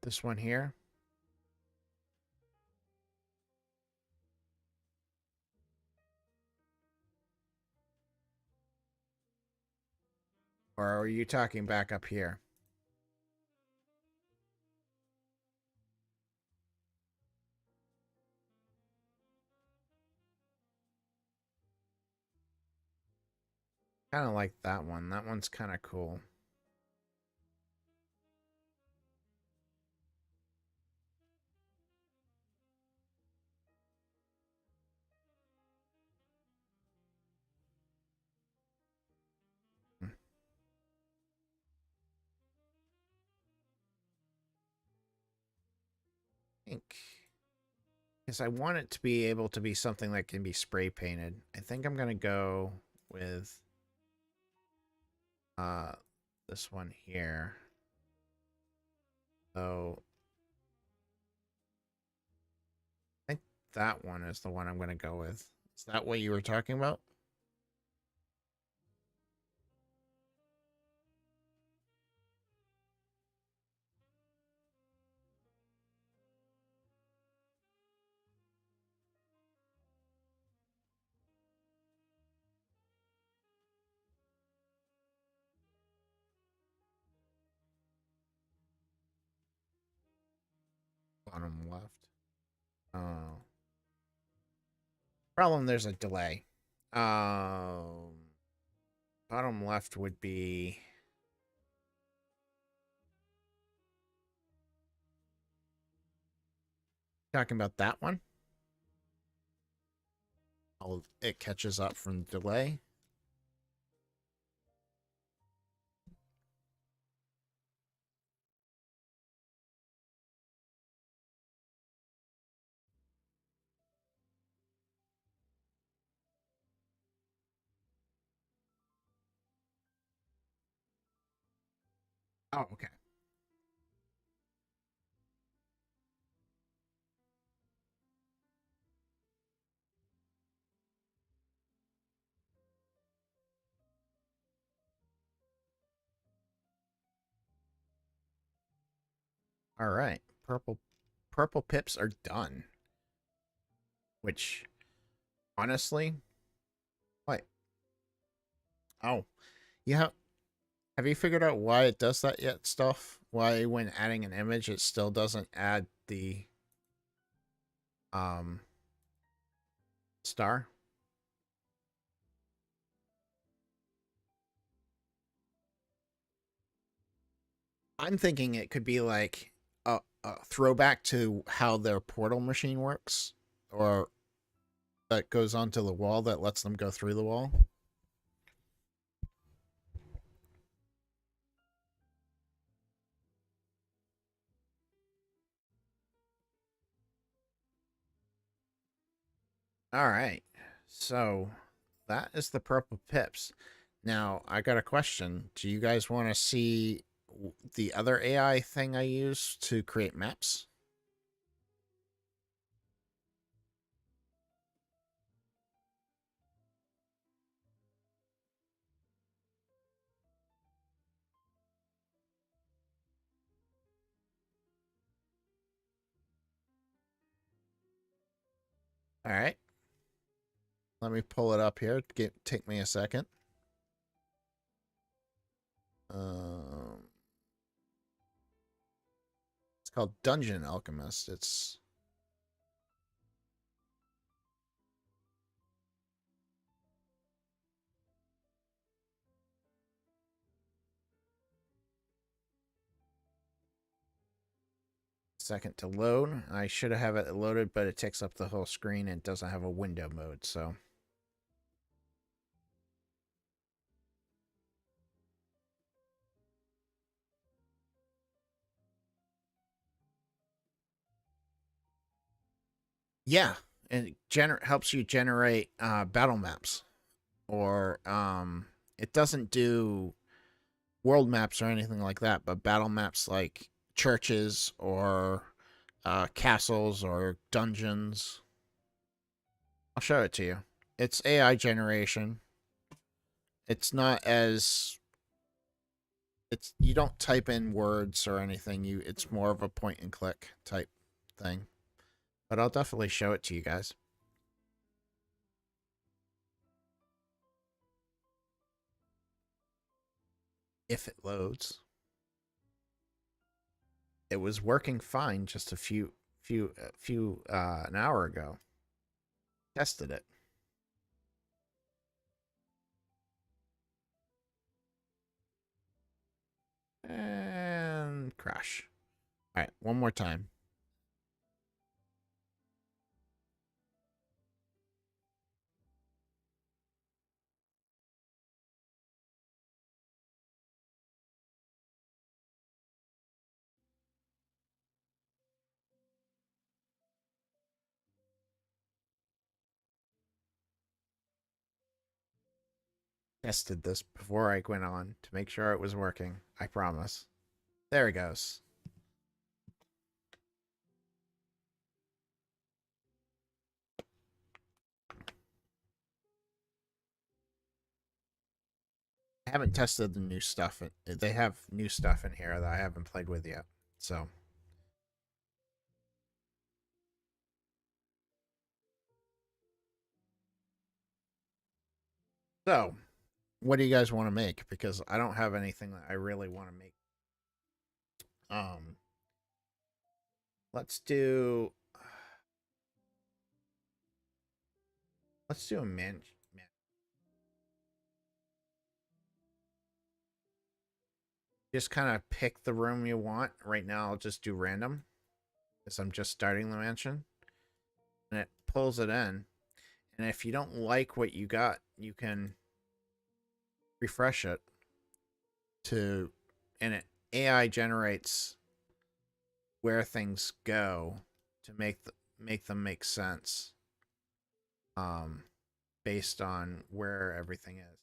This one here. Or are you talking back up here? Kind of like that one. That one's kind of cool. I think because I want it to be able to be something that can be spray painted. I think I'm gonna go with uh this one here. So I think that one is the one I'm gonna go with. Is that what you were talking about? Bottom left. Oh. Problem, there's a delay. Bottom left would be... Talking about that one? Oh, it catches up from the delay. Oh, okay. All right. Purple pips are done. Which, honestly, what? Oh, yeah. Have you figured out why it does that yet, stuff? Why when adding an image it still doesn't add the um star? I'm thinking it could be like a throwback to how their portal machine works, or that goes onto the wall that lets them go through the wall. All right. So that is the purple pips. Now, I got a question. Do you guys want to see the other AI thing I use to create maps? All right. Let me pull it up here. Take me a second. Um, it's called Dungeon Alchemist. It's second to load. I should have it loaded, but it takes up the whole screen and doesn't have a window mode. So yeah, and it helps you generate battle maps, or it doesn't do world maps or anything like that, but battle maps like churches or castles or dungeons. I'll show it to you. It's AI generation. It's not as it's you don't type in words or anything. It's more of a point and click type thing. But I'll definitely show it to you guys if it loads. It was working fine just a few an hour ago. Tested it and crash. All right, one more time. Tested this before I went on to make sure it was working. I promise. There it goes. I haven't tested the new stuff. They have new stuff in here that I haven't played with yet. So, what do you guys want to make? Because I don't have anything that I really want to make. Um, let's do a man. Just kind of pick the room you want. Right now, I'll just do random because I'm just starting the mansion, and it pulls it in. And if you don't like what you got, you can refresh it to, and it AI generates where things go to make them make sense. Um, Based on where everything is.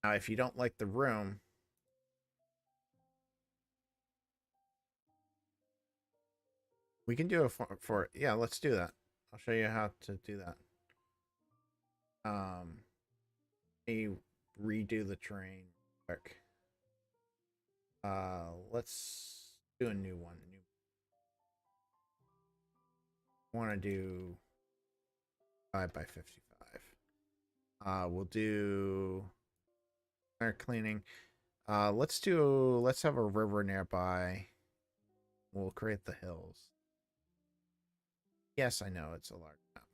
Now, if you don't like the room, we can do it for yeah. Let's do that. I'll show you how to do that. Let me redo the train quick. Let's do a new one. Want to do 5 by 55. We'll do air cleaning. Let's have a river nearby. We'll create the hills. Yes, I know it's a large map.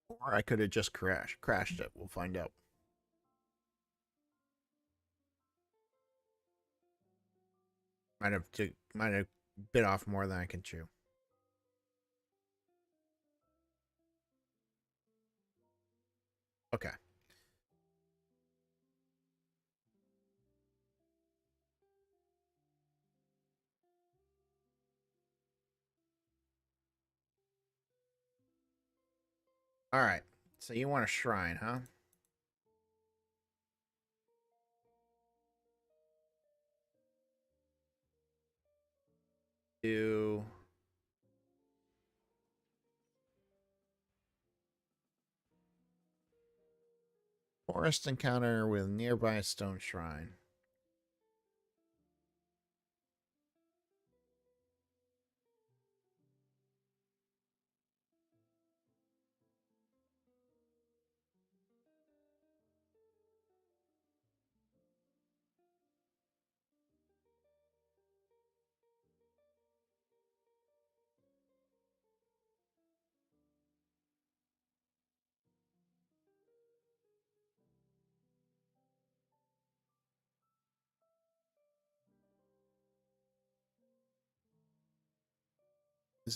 Or I could have just crashed it. We'll find out. Might have bit off more than I can chew. Okay. All right. So you want a shrine, huh? Do forest encounter with nearby stone shrine.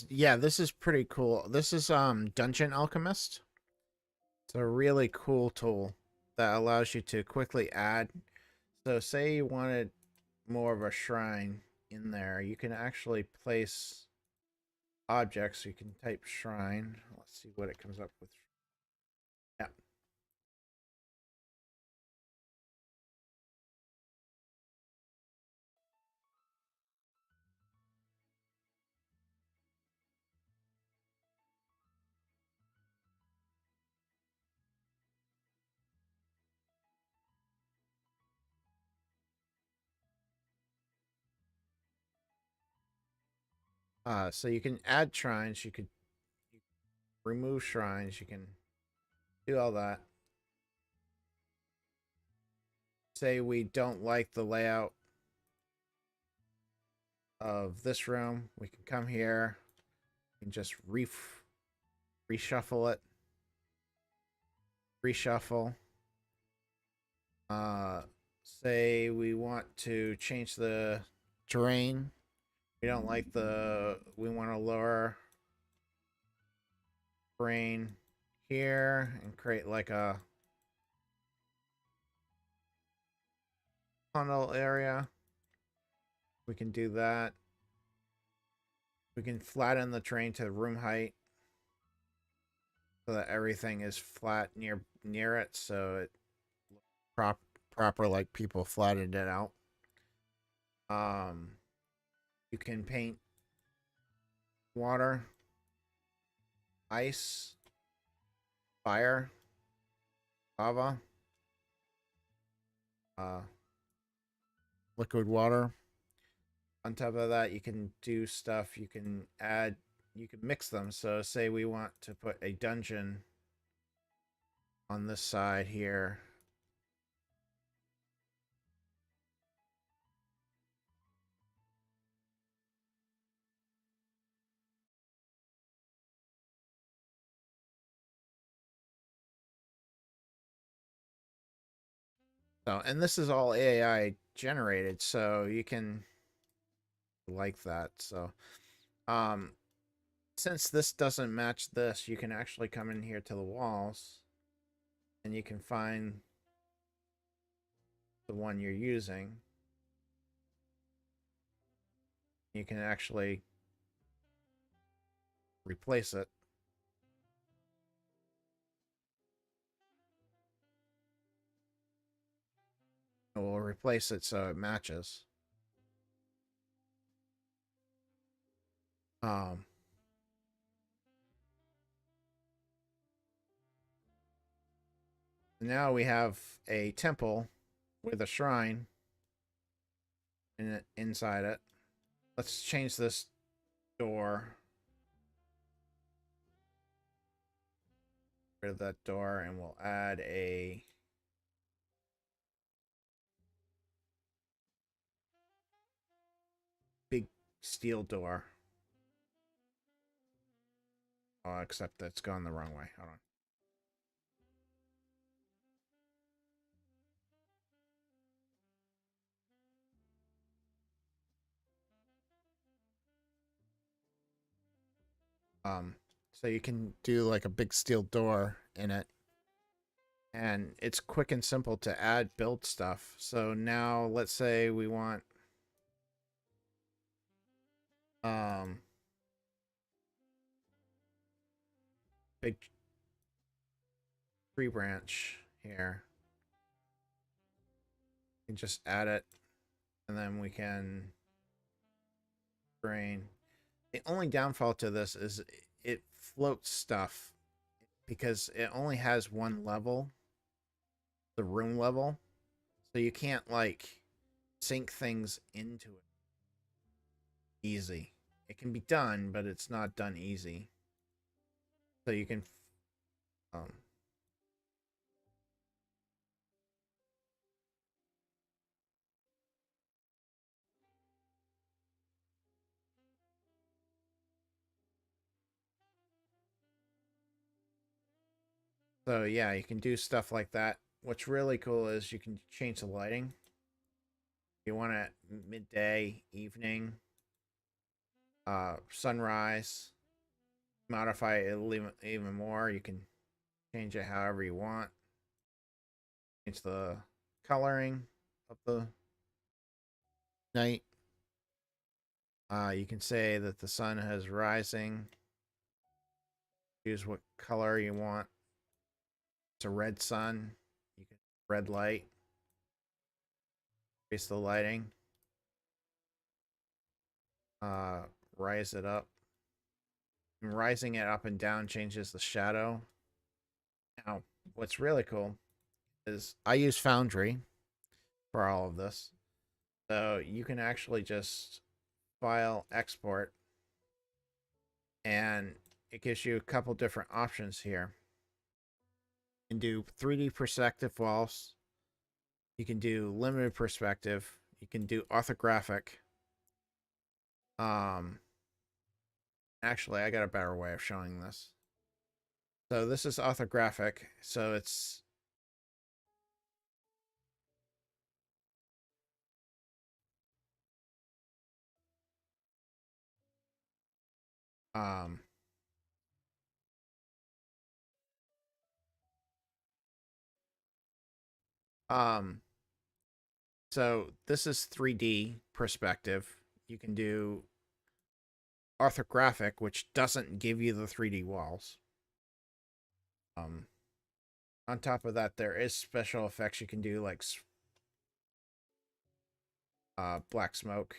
Yeah, this is pretty cool. This is Dungeon Alchemist. It's a really cool tool that allows you to quickly add. So say you wanted more of a shrine in there, you can actually place objects. You can type shrine. Let's see what it comes up with. Yeah. So you can add shrines. You could remove shrines. You can do all that. Say we don't like the layout of this room, we can come here and just reshuffle it. Reshuffle. Uh, Say we want to change the terrain. We don't like the. We want to lower terrain here and create like a tunnel area. We can do that. We can flatten the terrain to room height so that everything is flat near it, so it proper like people flattened it out. Um, You can paint water, ice, fire, lava, uh, liquid water. On top of that, you can do stuff. You can add, you can mix them. So say we want to put a dungeon on this side here. So, and this is all AI generated, so you can like that. So, um, since this doesn't match this, you can actually come in here to the walls and you can find the one you're using. You can actually replace it. And we'll replace it so it matches. Um, Now we have a temple with a shrine inside it. Let's change this door. Rid of that door, and we'll add a big steel door. Oh, except that's gone the wrong way. Hold on. So you can do like a big steel door in it. And it's quick and simple to add build stuff. So now let's say we want um big tree branch here. You can just add it, and then we can drain. The only downfall to this is it floats stuff because it only has one level, the room level. So you can't like sink things into it easy. It can be done, but it's not done easy. So you can um so yeah, you can do stuff like that. What's really cool is you can change the lighting. If you want it midday, evening, sunrise, modify it even more. You can change it however you want. Change the coloring of the night. You can say that the sun is rising. Choose what color you want. It's a red sun. You can red light. Increase the lighting. Uh, Rise it up. And rising it up and down changes the shadow. Now, what's really cool is I use Foundry for all of this. So you can actually just file export, and it gives you a couple different options here. You can do 3D perspective walls. You can do limited perspective. You can do orthographic. Actually, I got a better way of showing this. So this is orthographic. So it's um um so this is 3D perspective. You can do orthographic, which doesn't give you the 3D walls. On top of that, there is special effects you can do, like black smoke.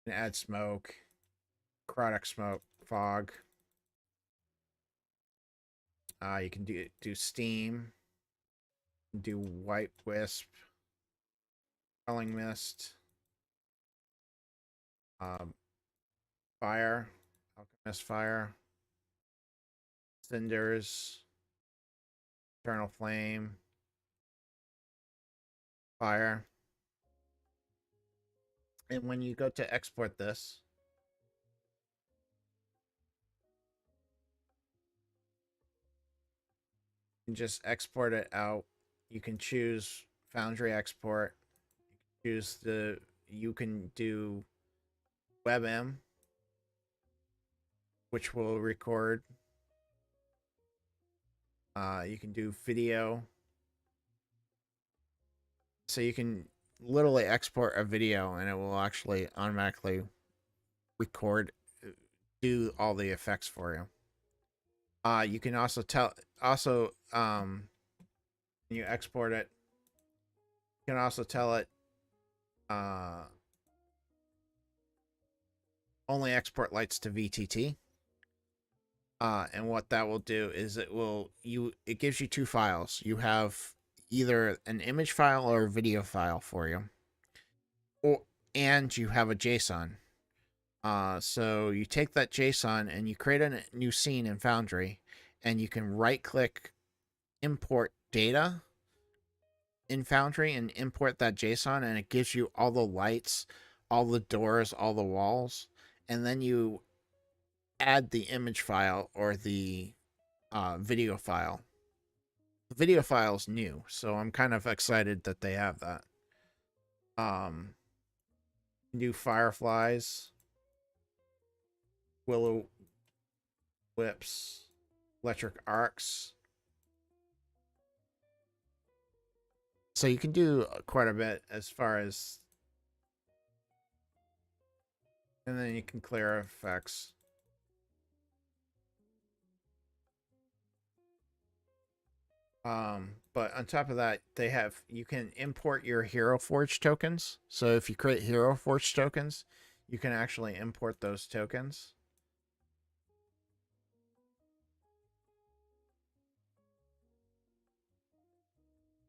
You can add smoke, necrotic smoke, fog. You can do steam, do white wisp, sprawling mist, um, fire, alchemist fire, cinders, eternal flame, fire. And when you go to export this, you can just export it out. You can choose Foundry export. You can do WebM, which will record. You can do video. So you can literally export a video and it will actually automatically record, do all the effects for you. You can also when you export it, you can also tell it only export lights to VTT. And what that will do is it gives you two files. You have either an image file or a video file for you, and you have a JSON. So you take that JSON and you create a new scene in Foundry, and you can right click import data in Foundry and import that JSON, and it gives you all the lights, all the doors, all the walls, and then you add the image file or the video file. The video file is new, so I'm kind of excited that they have that. New fireflies, willow whips, electric arcs. So you can do quite a bit as far as, and then you can clear effects. But on top of that, you can import your Hero Forge tokens. So if you create Hero Forge tokens, you can actually import those tokens.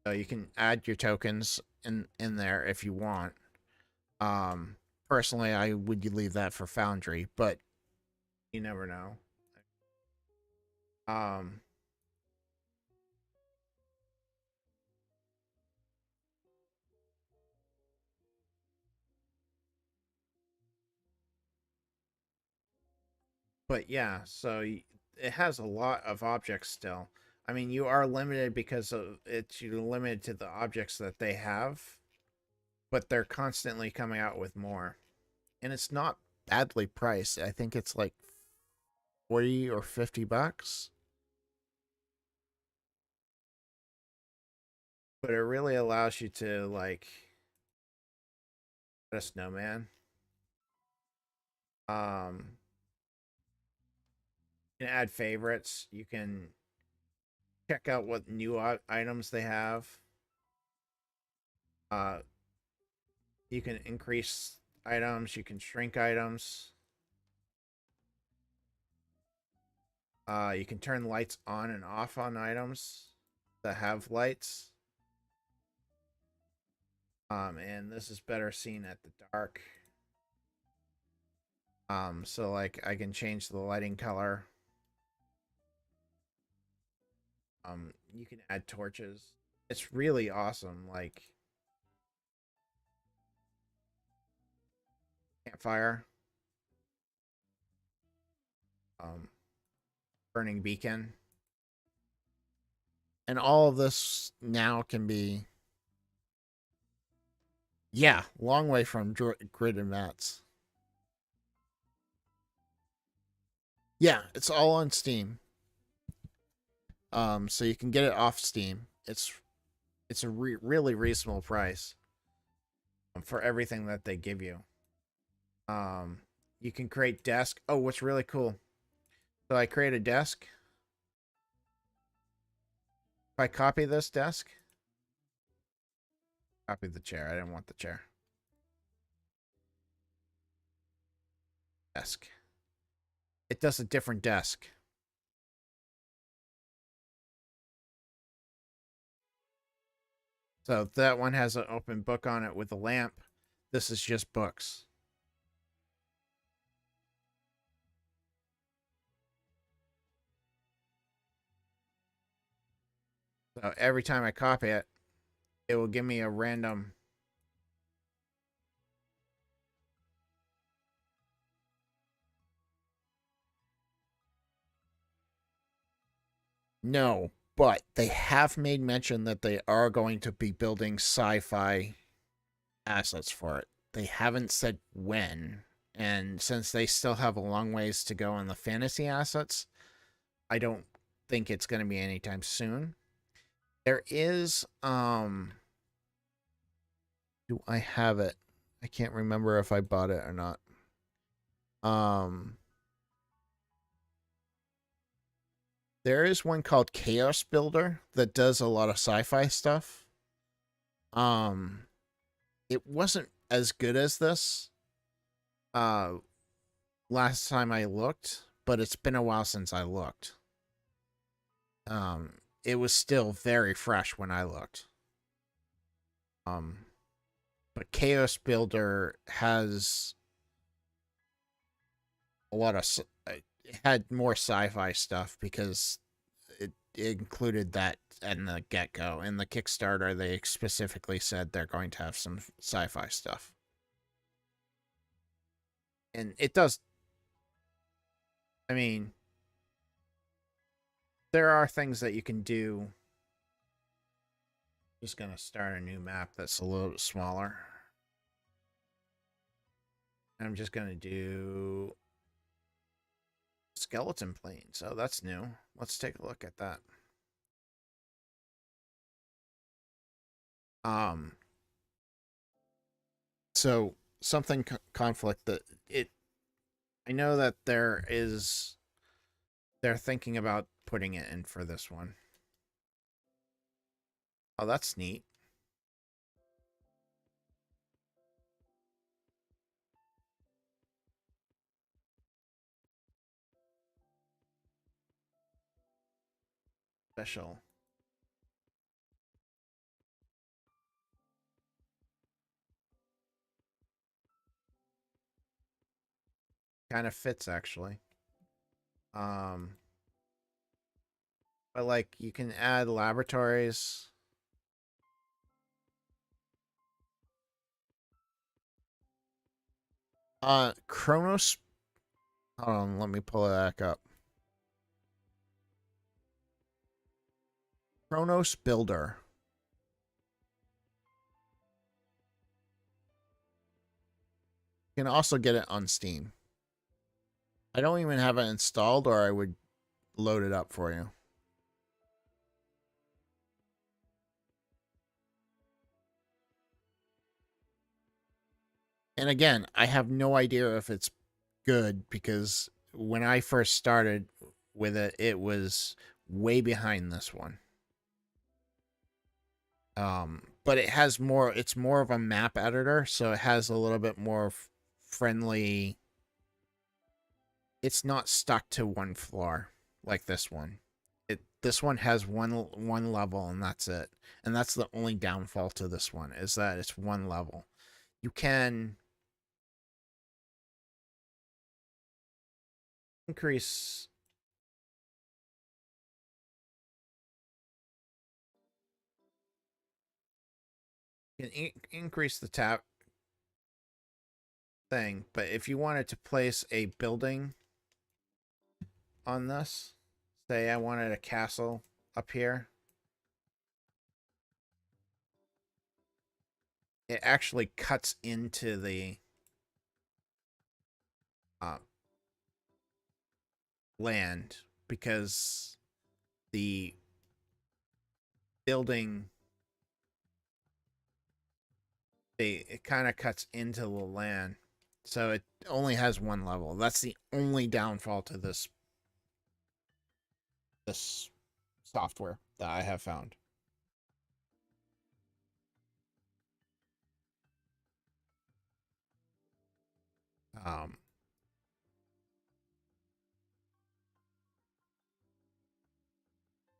So you can add your tokens in there if you want. Personally, I would leave that for Foundry, but you never know. But yeah, so it has a lot of objects still. I mean, you are limited because of you're limited to the objects that they have, but they're constantly coming out with more. And it's not badly priced. I think it's like 40 or $50. But it really allows you to like a snowman. You can add favorites. You can check out what new items they have. You can increase items. You can shrink items. You can turn lights on and off on items that have lights. And this is better seen at the dark. So like I can change the lighting color. You can add torches. It's really awesome. Like campfire. Burning beacon. And all of this now can be, yeah, long way from grid and mats. Yeah, it's all on Steam. So you can get it off Steam. It's a really reasonable price for everything that they give you. You can create desk. Oh, what's really cool. So I create a desk. If I copy this desk, copy the chair. I didn't want the chair. desk. It does a different desk. So that one has an open book on it with a lamp. This is just books. So every time I copy it, it will give me a random. No, but they have made mention that they are going to be building sci-fi assets for it. They haven't said when, and since they still have a long ways to go on the fantasy assets, I don't think it's going to be anytime soon. There is do I have it? I can't remember if I bought it or not. Um there is one called Chaos Builder that does a lot of sci-fi stuff. Um it wasn't as good as this uh last time I looked, but it's been a while since I looked. It was still very fresh when I looked. Um but Chaos Builder has a lot of it had more sci-fi stuff because it included that in the get-go. In the Kickstarter, they specifically said they're going to have some sci-fi stuff. And it does. I mean, there are things that you can do. Just going to start a new map that's a little bit smaller. I'm just going to do skeleton plane. So that's new. Let's take a look at that. So something conflict that it I know that they're thinking about putting it in for this one. Oh, that's neat. Special. Kind of fits actually. Um but like you can add laboratories. Chronos. Hold on, let me pull it back up. Chronos Builder. You can also get it on Steam. I don't even have it installed, or I would load it up for you. And again, I have no idea if it's good because when I first started with it, it was way behind this one. But it has more. It's more of a map editor, so it has a little bit more friendly. It's not stuck to one floor like this one. This one has one level and that's it. And that's the only downfall to this one is that it's one level. You can increase increase the tap thing, but if you wanted to place a building on this, say I wanted a castle up here, it actually cuts into the uh, land because the building it kind of cuts into the land, so it only has one level. That's the only downfall to this software that I have found. Um,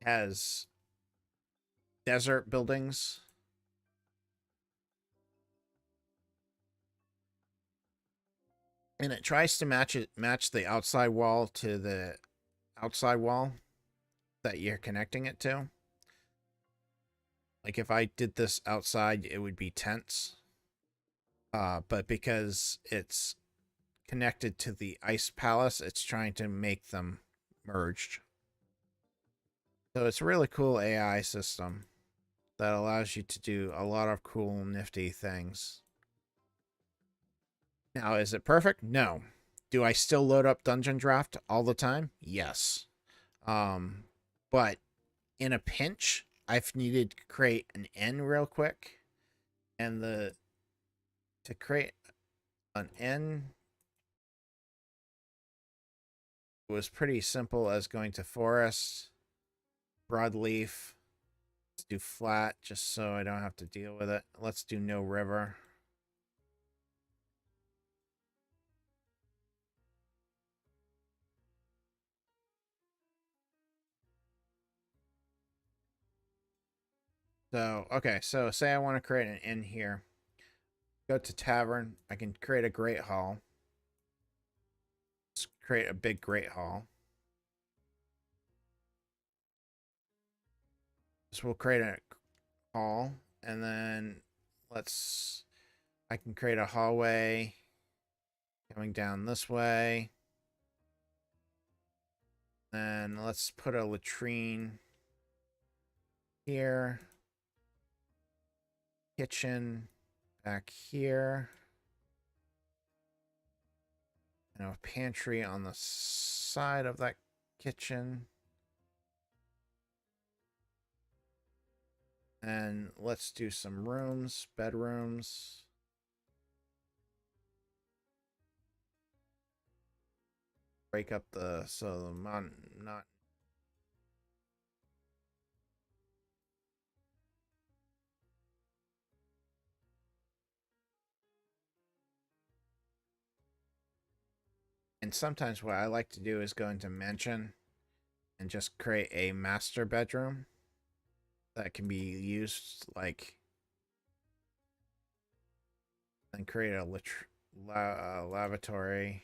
has desert buildings. And it tries to match the outside wall to the outside wall that you're connecting it to. Like if I did this outside, it would be tents. But because it's connected to the ice palace, it's trying to make them merged. So it's a really cool AI system that allows you to do a lot of cool, nifty things. Now, is it perfect? No. Do I still load up Dungeon Draft all the time? Yes. But in a pinch, I've needed to create an N real quick. And to create an N was pretty simple as going to forest, broadleaf. Let's do flat just so I don't have to deal with it. Let's do no river. So, okay, so say I want to create an inn here. Go to tavern. I can create a great hall. Let's create a big great hall. So we'll create a hall, and then I can create a hallway coming down this way. Then let's put a latrine here. Kitchen back here. And a pantry on the side of that kitchen. And let's do some rooms, bedrooms. Break up so the not. And sometimes what I like to do is go into mansion and just create a master bedroom that can be used like, and create a lavatory.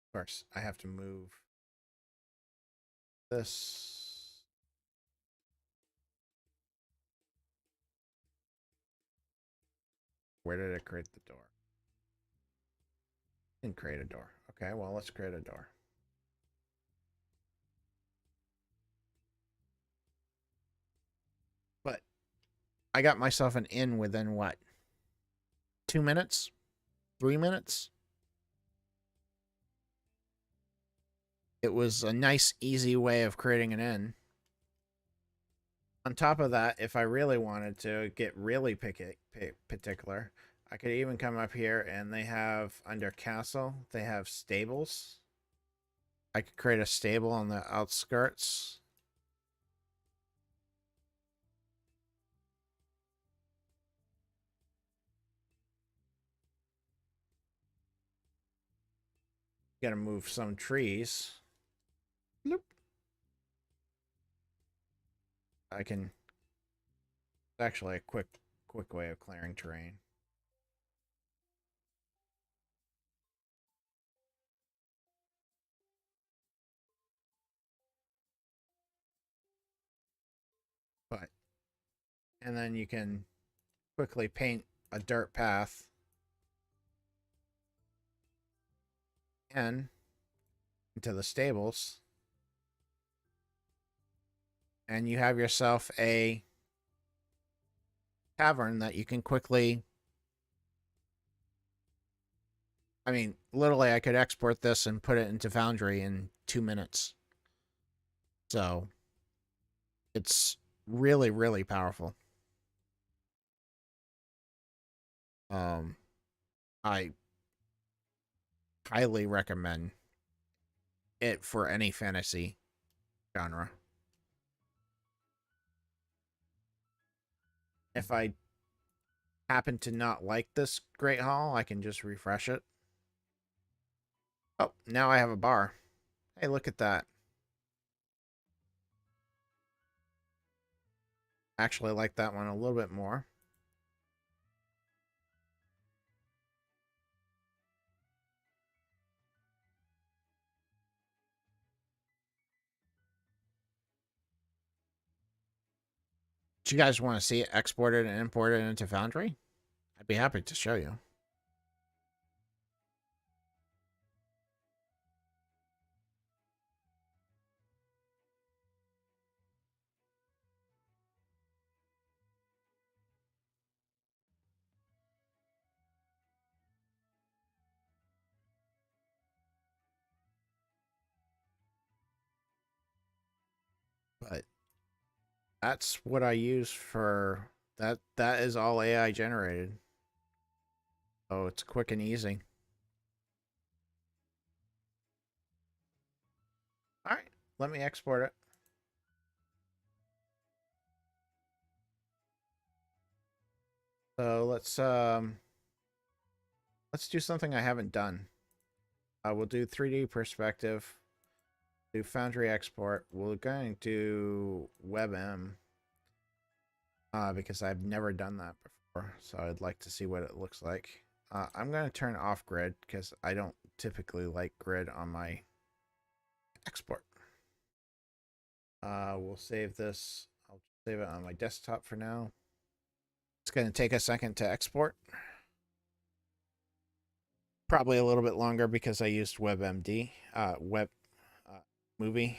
Of course, I have to move this. Where did it create the door? Didn't create a door. Okay, well, let's create a door. But I got myself an inn within what? 2 minutes? 3 minutes? It was a nice, easy way of creating an inn. On top of that, if I really wanted to get really particular, I could even come up here and they have, under castle, they have stables. I could create a stable on the outskirts. Gotta move some trees. Bloop. I can. It's actually a quick way of clearing terrain. But, and then you can quickly paint a dirt path and into the stables, and you have yourself a tavern that you can quickly. I mean, literally, I could export this and put it into Foundry in 2 minutes. So, it's really, really powerful. I highly recommend it for any fantasy genre. If I happen to not like this Great Hall, I can just refresh it. Oh, now I have a bar. Hey, look at that. Actually, I like that one a little bit more. Do you guys want to see it exported and imported into Foundry? I'd be happy to show you. But that's what I use for that. That is all AI generated. Oh, it's quick and easy. All right, let me export it. So let's do something I haven't done. We'll do 3D perspective, do Foundry export. We're going to do WebM because I've never done that before, so I'd like to see what it looks like. I'm going to turn off grid because I don't typically like grid on my export. We'll save this. I'll save it on my desktop for now. It's going to take a second to export. Probably a little bit longer because I used WebMD, web movie.